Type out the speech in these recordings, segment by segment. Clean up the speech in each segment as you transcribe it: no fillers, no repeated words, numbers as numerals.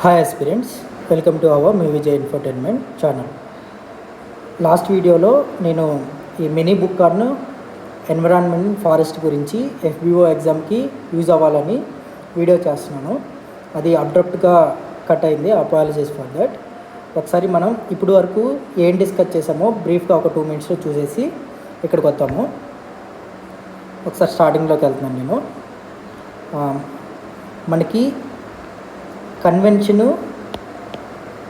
Hi aspirants, welcome to our me Vijay infotainment channel. Last వీడియోలో నేను ఈ మినీ బుక్ కార్ను ఎన్విరాన్మెంట్ ఫారెస్ట్ గురించి FBO ఎగ్జామ్కి యూజ్ అవ్వాలని వీడియో చేస్తున్నాను. అది అబ్రప్ట్గా కట్ అయింది, అపాలజీస్ ఫర్ దట్. ఒకసారి మనం ఇప్పుడు వరకు ఏం డిస్కస్ చేసామో బ్రీఫ్గా ఒక 2 minutesలో చూసేసి ఇక్కడికి వస్తాము. ఒకసారి స్టార్టింగ్లోకి వెళ్తున్నాను నేను. మనకి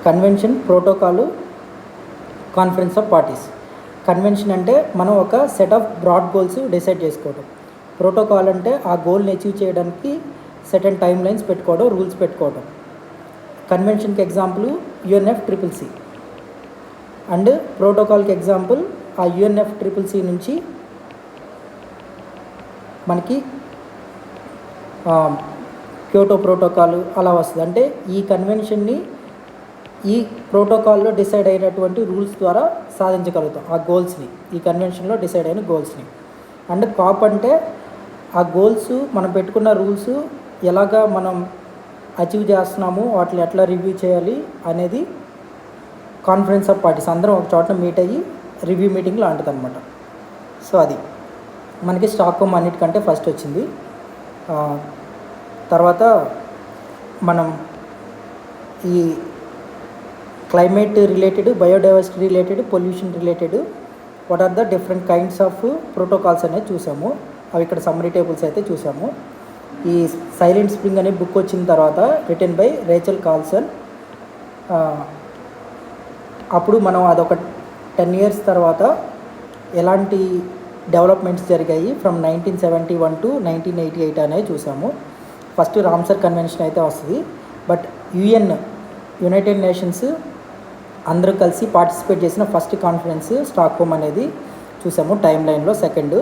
convention protocol, conference of parties. Convention అంటే మనం ఒక set of broad goals decide చేసుకోవడం. ప్రోటోకాల్ అంటే ఆ గోల్ని అచీవ్ చేయడానికి సెటన్ టైమ్ లైన్స్ పెట్టుకోవడం, రూల్స్ పెట్టుకోవడం. కన్వెన్షన్కి ఎగ్జాంపుల్ UNFCCC అండ్ ప్రోటోకాల్కి ఎగ్జాంపుల్ ఆ UNFCCC నుంచి మనకి క్యోటో ప్రోటోకాల్ అలా వస్తుంది. అంటే ఈ కన్వెన్షన్ని ఈ ప్రోటోకాల్లో డిసైడ్ అయినటువంటి రూల్స్ ద్వారా సాధించగలుగుతాం ఆ గోల్స్ని, ఈ కన్వెన్షన్లో డిసైడ్ అయిన గోల్స్ని. అండ్ కాప్ అంటే ఆ గోల్స్ మనం పెట్టుకున్న రూల్స్ ఎలాగా మనం అచీవ్ చేస్తున్నాము, వాటిని ఎట్లా రివ్యూ చేయాలి అనేది కాన్ఫరెన్స్ ఆఫ్ పార్టీస్ అందరం ఒక చోట మీట్ అయ్యి రివ్యూ మీటింగ్ లాంటిది అనమాట. సో అది మనకి స్టాక్హోమ్ అన్నిటికంటే ఫస్ట్ వచ్చింది. తర్వాత మనం ఈ climate related, biodiversity related, pollution related what are the different kinds of protocols అనేది చూసాము. అవి ఇక్కడ సమ్మరీ టేబుల్స్ అయితే చూసాము. ఈ సైలెంట్ స్ప్రింగ్ అనే బుక్ వచ్చిన తర్వాత రిటన్ బై రేచల్ కార్ల్సన్. అప్పుడు మనం అదొక 10 years తర్వాత ఎలాంటి డెవలప్మెంట్స్ జరిగాయి ఫ్రమ్ 1971 to 1988 అనేది చూసాము. ఫస్ట్ రామ్సర్ కన్వెన్షన్ అయితే వస్తుంది, బట్ యునైటెడ్ నేషన్స్ అందరూ కలిసి పార్టిసిపేట్ చేసిన ఫస్ట్ కాన్ఫరెన్స్ స్టాక్హోమ్ అనేది చూసాము టైం లైన్లో సెకండ్.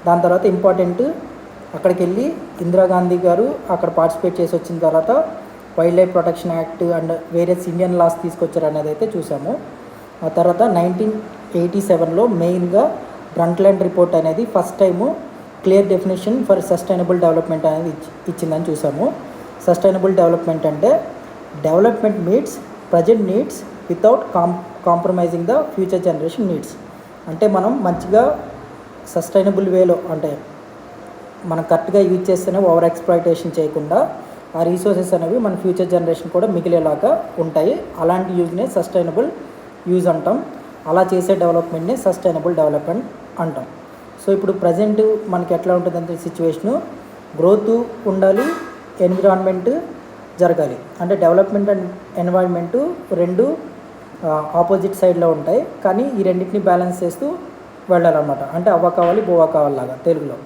దాని తర్వాత ఇంపార్టెంట్, అక్కడికి వెళ్ళి ఇందిరాగాంధీ గారు అక్కడ పార్టిసిపేట్ చేసి వచ్చిన తర్వాత wildlife protection act and various Indian laws తీసుకొచ్చారు అనేది అయితే చూసాము. ఆ తర్వాత 1987లో మెయిన్గా బ్రంట్లాండ్ రిపోర్ట్ అనేది first time clear definition for sustainable development అనేది ఇచ్చిందని చూసాము. సస్టైనబుల్ డెవలప్మెంట్ అంటే development meets present needs without compromising the future generation needs. అంటే మనం మంచిగా సస్టైనబుల్ వేలో, అంటే మనం కరెక్ట్గా యూజ్ చేస్తేనే ఓవర్ ఎక్స్ప్లాయిటేషన్ చేయకుండా ఆ రీసోర్సెస్ అనేవి మన ఫ్యూచర్ జనరేషన్ కూడా మిగిలేలాగా ఉంటాయి. అలాంటి యూజ్నే సస్టైనబుల్ యూజ్ అంటాం. అలా చేసే డెవలప్మెంట్ని సస్టైనబుల్ డెవలప్మెంట్ అంటాం. సో ఇప్పుడు ప్రజెంట్ మనకి ఎట్లా ఉంటుందంటే సిచ్యువేషను, గ్రోత్ ఉండాలి, ఎన్విరాన్మెంట్ జరగాలి. అంటే డెవలప్మెంట్ అండ్ ఎన్వైర్న్మెంటు రెండు ఆపోజిట్ సైడ్లో ఉంటాయి, కానీ ఈ రెండింటిని బ్యాలెన్స్ చేస్తూ వెళ్ళాలన్నమాట. అంటే అవ్వ కావాలి బోవా కావాలిలాగా తెలుగులో.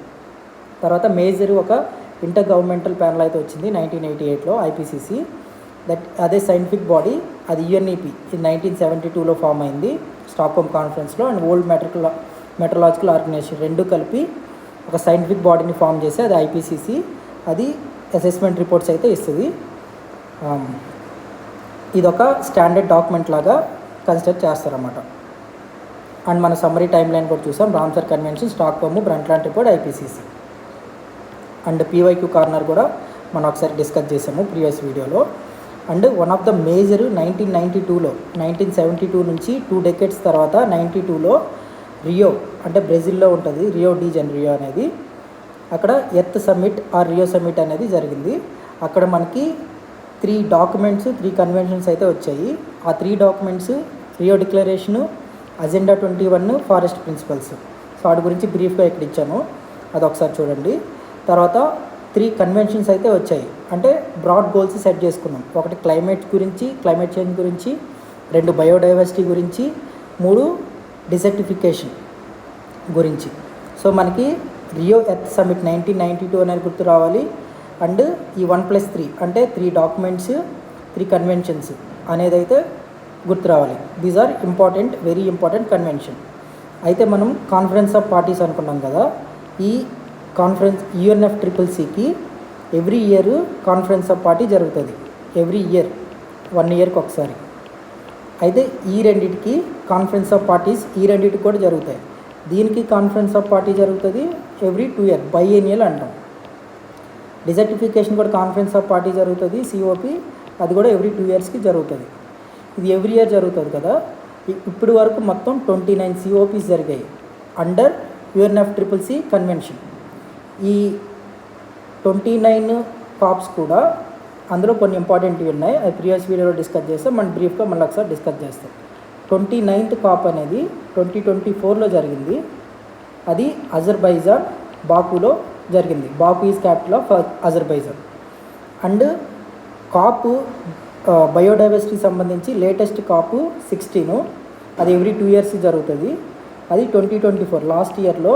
తర్వాత మేజర్ ఒక ఇంటర్ గవర్నమెంటల్ ప్యానల్ అయితే వచ్చింది 1988లో IPCC. అదే సైంటిఫిక్ బాడీ, అది UNEP 1972లో ఫామ్ అయింది స్టాక్హోమ్ కాన్ఫరెన్స్లో. అండ్ వరల్డ్ మెట్రలాజికల్ ఆర్గనైజేషన్ రెండు కలిపి ఒక సైంటిఫిక్ బాడీని ఫామ్ చేసి అది IPCC. అది అసెస్మెంట్ రిపోర్ట్స్ అయితే ఇస్తుంది. ఇదొక స్టాండర్డ్ డాక్యుమెంట్ లాగా కన్సిడర్ చేస్తారన్నమాట. అండ్ మన సమ్మరీ టైం లైన్ కూడా చూసాం. Ramsar convention, Stockholm, Brundtland report, IPCC. And PYQ corner కూడా మనం ఒకసారి డిస్కస్ చేసాము ప్రీవియస్ వీడియోలో. And one of the major 1992లో 1972 నుంచి 2 decades తర్వాత 92లో రియో, అంటే బ్రెజిల్లో ఉంటుంది, రియో డి జనీరో అనేది. అక్కడ Earth Summit or Rio Summit అనేది జరిగింది. అక్కడ మనకి 3 documents, 3 కన్వెన్షన్స్ అయితే వచ్చాయి. ఆ 3 documents Rio declaration, agenda 21, forest principles. So వాటి గురించి బ్రీఫ్గా ఇక్కడ ఇచ్చాను, అది ఒకసారి చూడండి. తర్వాత 3 కన్వెన్షన్స్ అయితే వచ్చాయి. అంటే బ్రాడ్ గోల్స్ సెట్ చేసుకున్నాం. ఒకటి క్లైమేట్ చేంజ్ గురించి, 2 బయోడైవర్సిటీ గురించి, 3 డిసర్టిఫికేషన్ గురించి. సో మనకి రియో ఎర్త్ సమ్మిట్ 1992 అనేది గుర్తు రావాలి. అండ్ ఈ 1+3 అంటే 3 documents, 3 కన్వెన్షన్స్ అనేది అయితే గుర్తు రావాలి. These are important, very important convention. అయితే మనం కాన్ఫరెన్స్ ఆఫ్ పార్టీస్ అనుకున్నాం కదా. ఈ కాన్ఫరెన్స్ UNFCCCకి every year conference of party జరుగుతుంది. ఎవ్రీ ఇయర్ 1 yearకి ఒకసారి. అయితే ఈ రెండింటికి కాన్ఫరెన్స్ ఆఫ్ పార్టీస్ ఈ రెండింటికి కూడా జరుగుతాయి. దీనికి కాన్ఫరెన్స్ ఆఫ్ పార్టీ జరుగుతుంది ఎవ్రీ 2 years, బైఎన్నియల్ అంటాం. డిజర్టిఫికేషన్ కూడా కాన్ఫరెన్స్ ఆఫ్ పార్టీ జరుగుతుంది COP, అది కూడా ఎవ్రీ 2 ఇయర్స్కి జరుగుతుంది. ఇది ఎవ్రీ ఇయర్ జరుగుతుంది కదా. ఇప్పటి వరకు మొత్తం 29 COPs జరిగాయి అండర్ UNFCCC కన్వెన్షన్. ఈ 29 COPs కూడా అందులో కొన్ని ఇంపార్టెంట్వి ఉన్నాయి. అది ప్రీవియస్ వీడియోలో డిస్కస్ చేస్తాం. మనం బ్రీఫ్గా మళ్ళీ ఒకసారి డిస్కస్ చేస్తాం. 29th COP అనేది 2024లో జరిగింది. అది అజర్బైజాన్ బాకులో జరిగింది. Baku is capital of Azerbaijan. And COP biodiversity సంబంధించి లేటెస్ట్ COP 16, అది ఎవ్రీ 2 ఇయర్స్ జరుగుతుంది. అది 2024 లాస్ట్ ఇయర్లో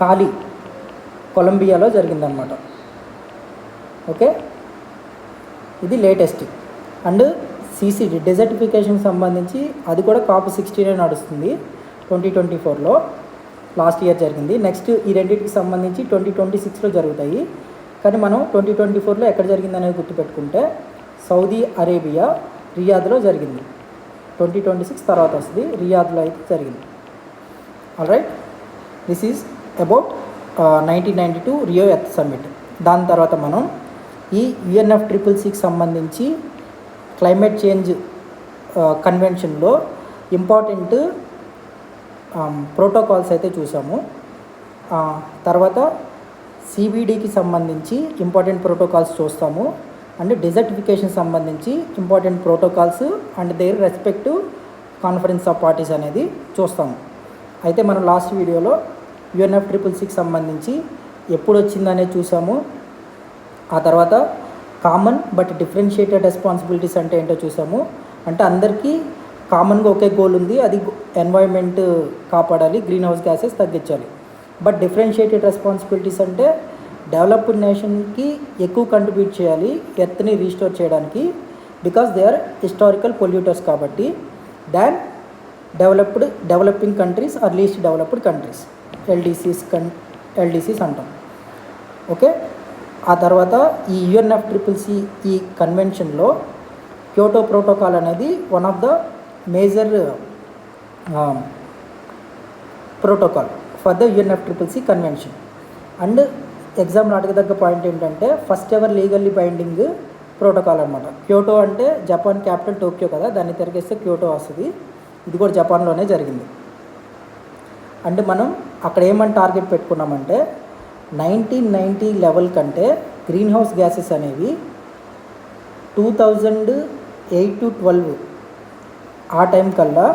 కాలి కొలంబియాలో జరిగిందనమాట. ఓకే, ఇది లేటెస్ట్. అండ్ CCD డెజర్టిఫికేషన్ సంబంధించి అది కూడా COP 16 నడుస్తుంది. 2024లో లాస్ట్ ఇయర్ జరిగింది. నెక్స్ట్ ఈ రెండింటికి సంబంధించి 2026లో జరుగుతాయి. కానీ మనం 2024లో ఎక్కడ జరిగింది అనేది గుర్తుపెట్టుకుంటే సౌదీ అరేబియా రియాద్లో జరిగింది. 2026 తర్వాత వస్తుంది, రియాద్లో అయితే జరిగింది. Alright, this is about 1992 Rio earth summit. దాని తర్వాత మనం ఈ UNFCCCకి సంబంధించి క్లైమేట్ చేంజ్ కన్వెన్షన్లో ఇంపార్టెంట్ ప్రోటోకాల్స్ అయితే చూసాము. తర్వాత CBDకి సంబంధించి ఇంపార్టెంట్ ప్రోటోకాల్స్ చూస్తాము. అండ్ డెజర్టిఫికేషన్ సంబంధించి important protocols and their respective conference of parties అనేది చూస్తాము. అయితే మనం లాస్ట్ వీడియోలో UNFCCCకి సంబంధించి ఎప్పుడు వచ్చిందనేది చూసాము. ఆ తర్వాత కామన్ బట్ డిఫరెన్షియేటెడ్ రెస్పాన్సిబిలిటీస్ అంటే ఏంటో చూసాము. అంటే అందరికీ కామన్గా ఒకే గోల్ ఉంది, అది ఎన్వైర్న్మెంట్ కాపాడాలి, గ్రీన్ హౌస్ గ్యాసెస్ తగ్గించాలి. బట్ డిఫరెన్షియేటెడ్ రెస్పాన్సిబిలిటీస్ అంటే డెవలప్డ్ నేషన్కి ఎక్కువ కంట్రిబ్యూట్ చేయాలి ఎర్త్ని రీస్టోర్ చేయడానికి, because they are historical polluters కాబట్టి, than developing countries are least developed countries, LDCs అంటాం. ఓకే, ఆ తర్వాత ఈ UNFCCC ఈ కన్వెన్షన్లో క్యోటో ప్రోటోకాల్ అనేది one of the major protocol for the UNFCCC convention. And ఎగ్జామ్లో అడగదగ్గ పాయింట్ ఏంటంటే first ever legally binding protocol అనమాట. క్యోటో అంటే జపాన్ క్యాపిటల్ టోక్యో కదా, దాన్ని తిరిగేస్తే క్యోటో వస్తుంది. ఇది కూడా జపాన్లోనే జరిగింది. అంటే మనం అక్కడ ఏమని టార్గెట్ పెట్టుకున్నామంటే 1990 లెవెల్ కంటే గ్రీన్ హౌస్ గ్యాసెస్ అనేవి 2008 to 12 ఆ టైం కల్లా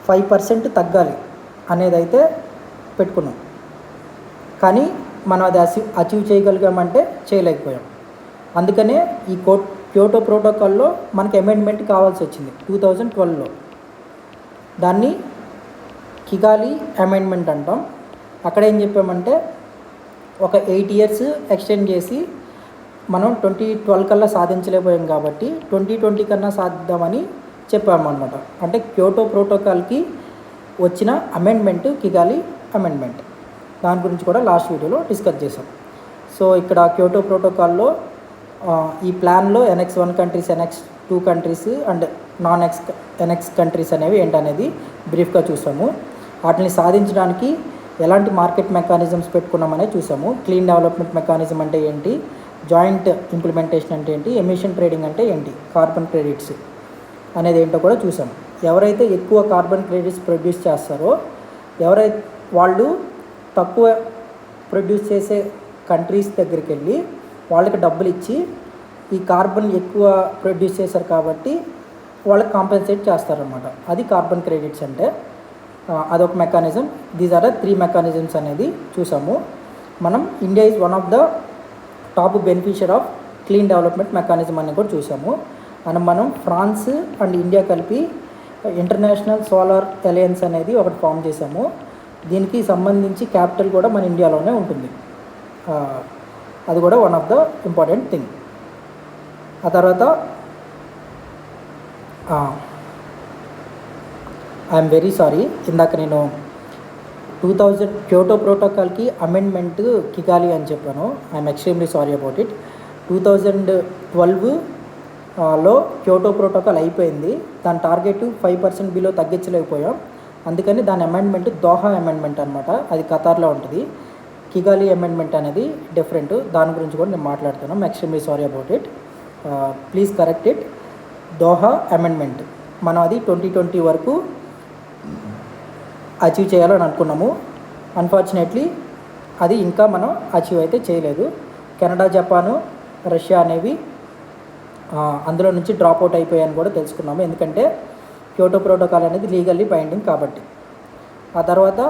5% తగ్గాలి అనేది అయితే పెట్టుకున్నాం. కానీ మనం అది అచీవ్ చేయగలిగామంటే చేయలేకపోయాం. అందుకనే ఈ క్యోటో ప్రోటోకాల్లో మనకి అమెండ్మెంట్ కావాల్సి వచ్చింది 2012లో. దాన్ని కిగాలి అమెండ్మెంట్ అంటాం. అక్కడ ఏం చెప్పామంటే ఒక 8 ఇయర్స్ ఎక్స్టెండ్ చేసి మనం 2012 కల్లా సాధించలేకపోయాం కాబట్టి 2020 కన్నా సాధిద్దామని చెప్పామన్నమాట. అంటే క్యోటో ప్రోటోకాల్కి వచ్చిన అమెండ్మెంట్ కిగాలి అమెండ్మెంట్, దాని గురించి కూడా లాస్ట్ వీడియోలో డిస్కస్ చేసాం. సో ఇక్కడ క్యోటో ప్రోటోకాల్లో ఈ ప్లాన్లో NX 1 countries, NX 2 countries and NX countries అనేవి ఏంటనేది బ్రీఫ్గా చూసాము. వాటిని సాధించడానికి ఎలాంటి మార్కెట్ మెకానిజమ్స్ పెట్టుకున్నామనే చూసాము. క్లీన్ డెవలప్మెంట్ మెకానిజం అంటే ఏంటి, జాయింట్ ఇంప్లిమెంటేషన్ అంటే ఏంటి, ఎమిషన్ ట్రేడింగ్ అంటే ఏంటి, కార్బన్ క్రెడిట్స్ అనేది ఏంటో కూడా చూసాం. ఎవరైతే ఎక్కువ కార్బన్ క్రెడిట్స్ ప్రొడ్యూస్ చేస్తారో వాళ్ళు తక్కువ ప్రొడ్యూస్ చేసే కంట్రీస్ దగ్గరికి వెళ్ళి వాళ్ళకి డబ్బులు ఇచ్చి ఈ కార్బన్ ఎక్కువ ప్రొడ్యూస్ చేశారు కాబట్టి వాళ్ళకి కాంపెన్సేట్ చేస్తారన్నమాట. అది కార్బన్ క్రెడిట్స్ అంటే. అదొక మెకానిజం. దీస్ ఆర్ 3 మెకానిజమ్స్ అనేది చూసాము. మనం India is one of the top beneficiary of clean development mechanism అని కూడా చూసాము. మనం ఫ్రాన్స్ అండ్ ఇండియా కలిపి ఇంటర్నేషనల్ సోలార్ అలయన్స్ అనేది ఒకటి ఫామ్ చేసాము. దీనికి సంబంధించి క్యాపిటల్ కూడా మన ఇండియాలోనే ఉంటుంది. అది కూడా one of the important thing. ఆ తర్వాత ఐఎమ్ వెరీ సారీ, ఇందాక నేను 2000 క్యోటో ప్రోటోకాల్కి అమెండ్మెంట్ కిగాలి అని చెప్పాను. I'm extremely sorry about it. 2012లో క్యోటో ప్రోటోకాల్ అయిపోయింది. దాని టార్గెట్ 5% బిలో తగ్గించలేకపోయాం. అందుకని దాని అమెండ్మెంట్ దోహా అమెండ్మెంట్ అనమాట. అది ఖతార్లో ఉంటుంది. కిగాలి అమెండ్మెంట్ అనేది డిఫరెంట్, దాని గురించి కూడా నేను మాట్లాడుతున్నాను. Extremely sorry about it, please correct it. Doha amendment మనం అది 2020 వరకు అచీవ్ చేయాలని అనుకున్నాము. అన్ఫార్చునేట్లీ అది ఇంకా మనం అచీవ్ అయితే చేయలేదు. కెనడా, జపాను, రష్యా అనేవి అందులో నుంచి డ్రాప్ అవుట్ అయిపోయాయని కూడా తెలుసుకున్నాము, ఎందుకంటే క్యోటో ప్రోటోకాల్ అనేది లీగల్లీ బైండింగ్ కాబట్టి. ఆ తర్వాత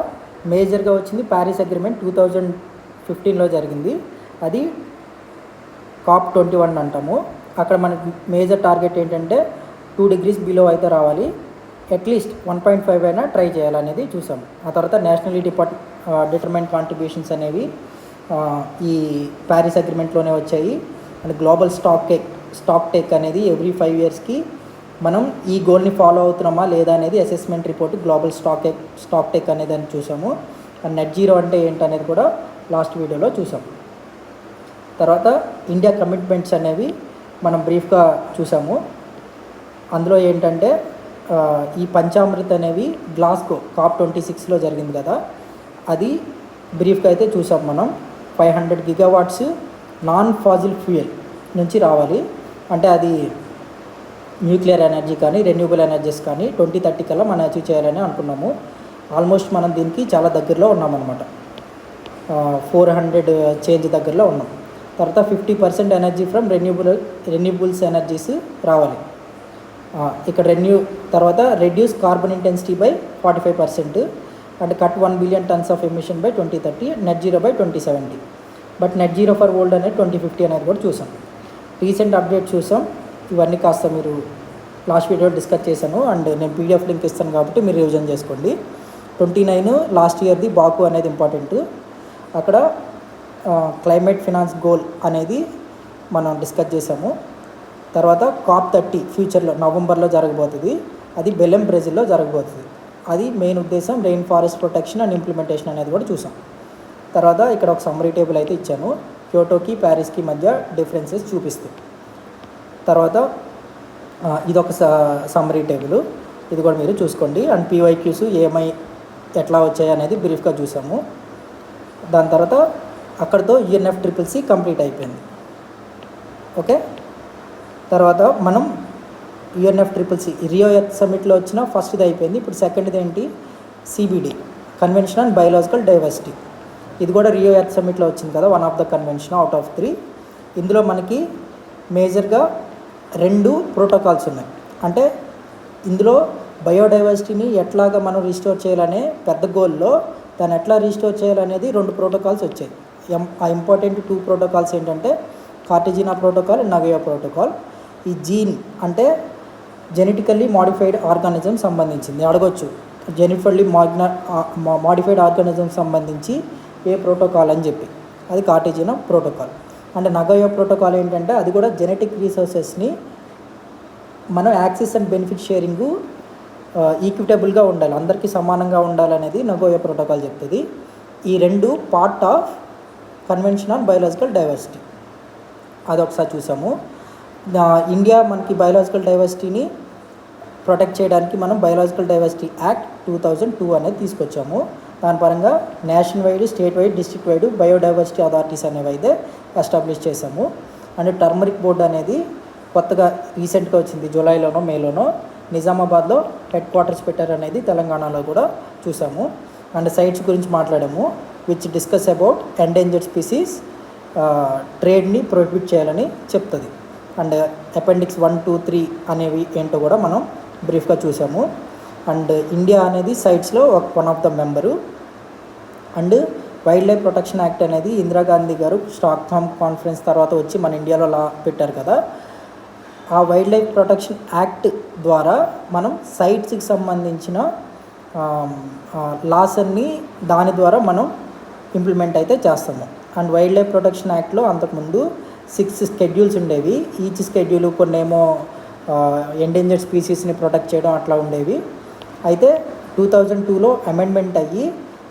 మేజర్గా వచ్చింది ప్యారిస్ అగ్రిమెంట్ 2015లో జరిగింది. అది COP21 అంటాము. అక్కడ మనకి మేజర్ టార్గెట్ ఏంటంటే 2 degrees బిలో అయితే రావాలి, అట్లీస్ట్ 1.5 అయినా ట్రై చేయాలనేది చూసాము. ఆ తర్వాత నేషనలీ డిటర్మైన్ కాంట్రిబ్యూషన్స్ అనేవి ఈ ప్యారిస్ అగ్రిమెంట్లోనే వచ్చాయి. అండ్ గ్లోబల్ స్టాక్ టేక్ అనేది ఎవ్రీ 5 yearsకి మనం ఈ గోల్ని ఫాలో అవుతున్నామా లేదా అనేది assessment report global stock take అనేది అని చూసాము. అండ్ నెట్ జీరో అంటే ఏంటనేది కూడా లాస్ట్ వీడియోలో చూసాము. తర్వాత ఇండియా కమిట్మెంట్స్ అనేవి మనం బ్రీఫ్గా చూసాము. అందులో ఏంటంటే ఈ పంచామృత్ అనేవి గ్లాస్గో COP26లో జరిగింది కదా, అది బ్రీఫ్గా అయితే చూసాం మనం. 500 gigawatts నాన్ ఫాజిల్ ఫ్యూయల్ నుంచి రావాలి, అంటే అది న్యూక్లియర్ ఎనర్జీ కానీ రెన్యూబుల్ ఎనర్జీస్ కానీ 2030 కల్లా మనం అచీవ్ చేయాలని అనుకున్నాము. ఆల్మోస్ట్ మనం దీనికి చాలా దగ్గరలో ఉన్నామన్నమాట, 400 చేంజ్ దగ్గరలో ఉన్నాం. తర్వాత 50% ఎనర్జీ ఫ్రమ్ రెన్యూబుల్స్ ఎనర్జీస్ రావాలి. ఇక్కడ తర్వాత రెడ్యూస్ కార్బన్ ఇంటెన్సిటీ బై 45%, అంటే cut 1 billion tons of emission by 2030, net zero by 2070. But net zero for world అనేది 2050 అనేది కూడా చూసాం. రీసెంట్ అప్డేట్ చూసాం. ఇవన్నీ కాస్త మీరు లాస్ట్ వీడియో డిస్కస్ చేశాను, అండ్ నేను PDF లింక్ ఇస్తాను కాబట్టి మీరు రివిజన్ చేసుకోండి. 29 లాస్ట్ ఇయర్ది బాకు అనేది ఇంపార్టెంట్. అక్కడ క్లైమేట్ ఫినాన్స్ గోల్ అనేది మనం డిస్కస్ చేసాము. తర్వాత COP30 ఫ్యూచర్లో నవంబర్లో జరగబోతుంది, అది బెలెం బ్రెజిల్లో జరగబోతుంది. అది మెయిన్ ఉద్దేశం rain forest protection and implementation అనేది కూడా చూసాం. తర్వాత ఇక్కడ ఒక సమ్మరీ టేబుల్ అయితే ఇచ్చాను, క్యోటోకి ప్యారిస్కి మధ్య డిఫరెన్సెస్ చూపిస్తూ. తర్వాత ఇదొక సమ్మరీ టేబుల్, ఇది కూడా మీరు చూసుకోండి. అండ్ PYQs ఏమై ఎట్లా వచ్చాయి అనేది బ్రీఫ్గా చూసాము. దాని తర్వాత అక్కడితో UNFCCC కంప్లీట్ అయిపోయింది. ఓకే, తర్వాత మనం UNFCCC రియో ఎర్త్ సమిట్లో వచ్చిన ఫస్ట్ది అయిపోయింది. ఇప్పుడు సెకండ్ది ఏంటి, CBD convention on biological diversity. ఇది కూడా రియో ఎర్త్ సమిట్లో వచ్చింది కదా, one of the convention out of 3. ఇందులో మనకి మేజర్గా 2 ప్రోటోకాల్స్ ఉన్నాయి. అంటే ఇందులో బయోడైవర్సిటీని ఎట్లాగా మనం రీస్టోర్ చేయాలనే పెద్ద గోల్లో దాన్ని ఎట్లా రీస్టోర్ చేయాలనేది 2 ప్రోటోకాల్స్ వచ్చాయి. ఆ ఇంపార్టెంట్ 2 ప్రోటోకాల్స్ ఏంటంటే Cartagena protocol and Nagoya protocol. ఈ జీన్ అంటే జెనెటికల్లీ మాడిఫైడ్ ఆర్గానిజం సంబంధించింది. అడగొచ్చు, జెనెటికల్లీ మాడిఫైడ్ ఆర్గానిజం సంబంధించి ఏ ప్రోటోకాల్ అని చెప్పి, అది కార్టిజినా ప్రోటోకాల్. అంటే నగోయా ప్రోటోకాల్ ఏంటంటే అది కూడా జెనెటిక్ రీసోర్సెస్ని మనం యాక్సెస్ అండ్ బెనిఫిట్ షేరింగ్ ఈక్విటబుల్గా ఉండాలి, అందరికీ సమానంగా ఉండాలనేది నగోయా ప్రోటోకాల్ చెప్తుంది. ఈ 2 part of convention on biological diversity, అదొకసారి చూసాము. ఇండియా మనకి బయోలాజికల్ డైవర్సిటీని ప్రొటెక్ట్ చేయడానికి మనం బయోలాజికల్ డైవర్సిటీ యాక్ట్ 2002 అనేది తీసుకొచ్చాము. దాని పరంగా national wide, state wide, district wide biodiversity authorities అనేవి అయితే ఎస్టాబ్లిష్ చేసాము. అండ్ టర్మరిక్ బోర్డు అనేది కొత్తగా రీసెంట్గా వచ్చింది, జూలైలోనో మేలోనో నిజామాబాద్లో హెడ్ క్వార్టర్స్ పెట్టారు అనేది తెలంగాణలో కూడా చూసాము. అండ్ సైట్స్ గురించి మాట్లాడాము, which discuss about endangered species ట్రేడ్ని ప్రొహిబిట్ చేయాలని చెప్తుంది. అండ్ అపెండిక్స్ 1, 2, 3 అనేవి ఏంటో కూడా మనం బ్రీఫ్గా చూసాము. అండ్ ఇండియా అనేది సైట్స్లో one of the member. And wildlife protection act అనేది ఇందిరాగాంధీ గారు స్టాక్హోమ్ కాన్ఫరెన్స్ తర్వాత వచ్చి మన ఇండియాలో లా పెట్టారు కదా, ఆ వైల్డ్ లైఫ్ ప్రొటెక్షన్ యాక్ట్ ద్వారా మనం సైట్స్కి సంబంధించిన లాస్ అన్ని దాని ద్వారా మనం ఇంప్లిమెంట్ అయితే చేస్తాము. అండ్ వైల్డ్ లైఫ్ ప్రొటెక్షన్ యాక్ట్లో అంతకుముందు 6 schedules ఉండేవి. ఈచ్ స్కెడ్యూల్ కొన్నేమో ఎండేంజర్డ్ స్పీసీస్ని ప్రొటెక్ట్ చేయడం అట్లా ఉండేవి. అయితే 2002లో అమెండ్మెంట్ అయ్యి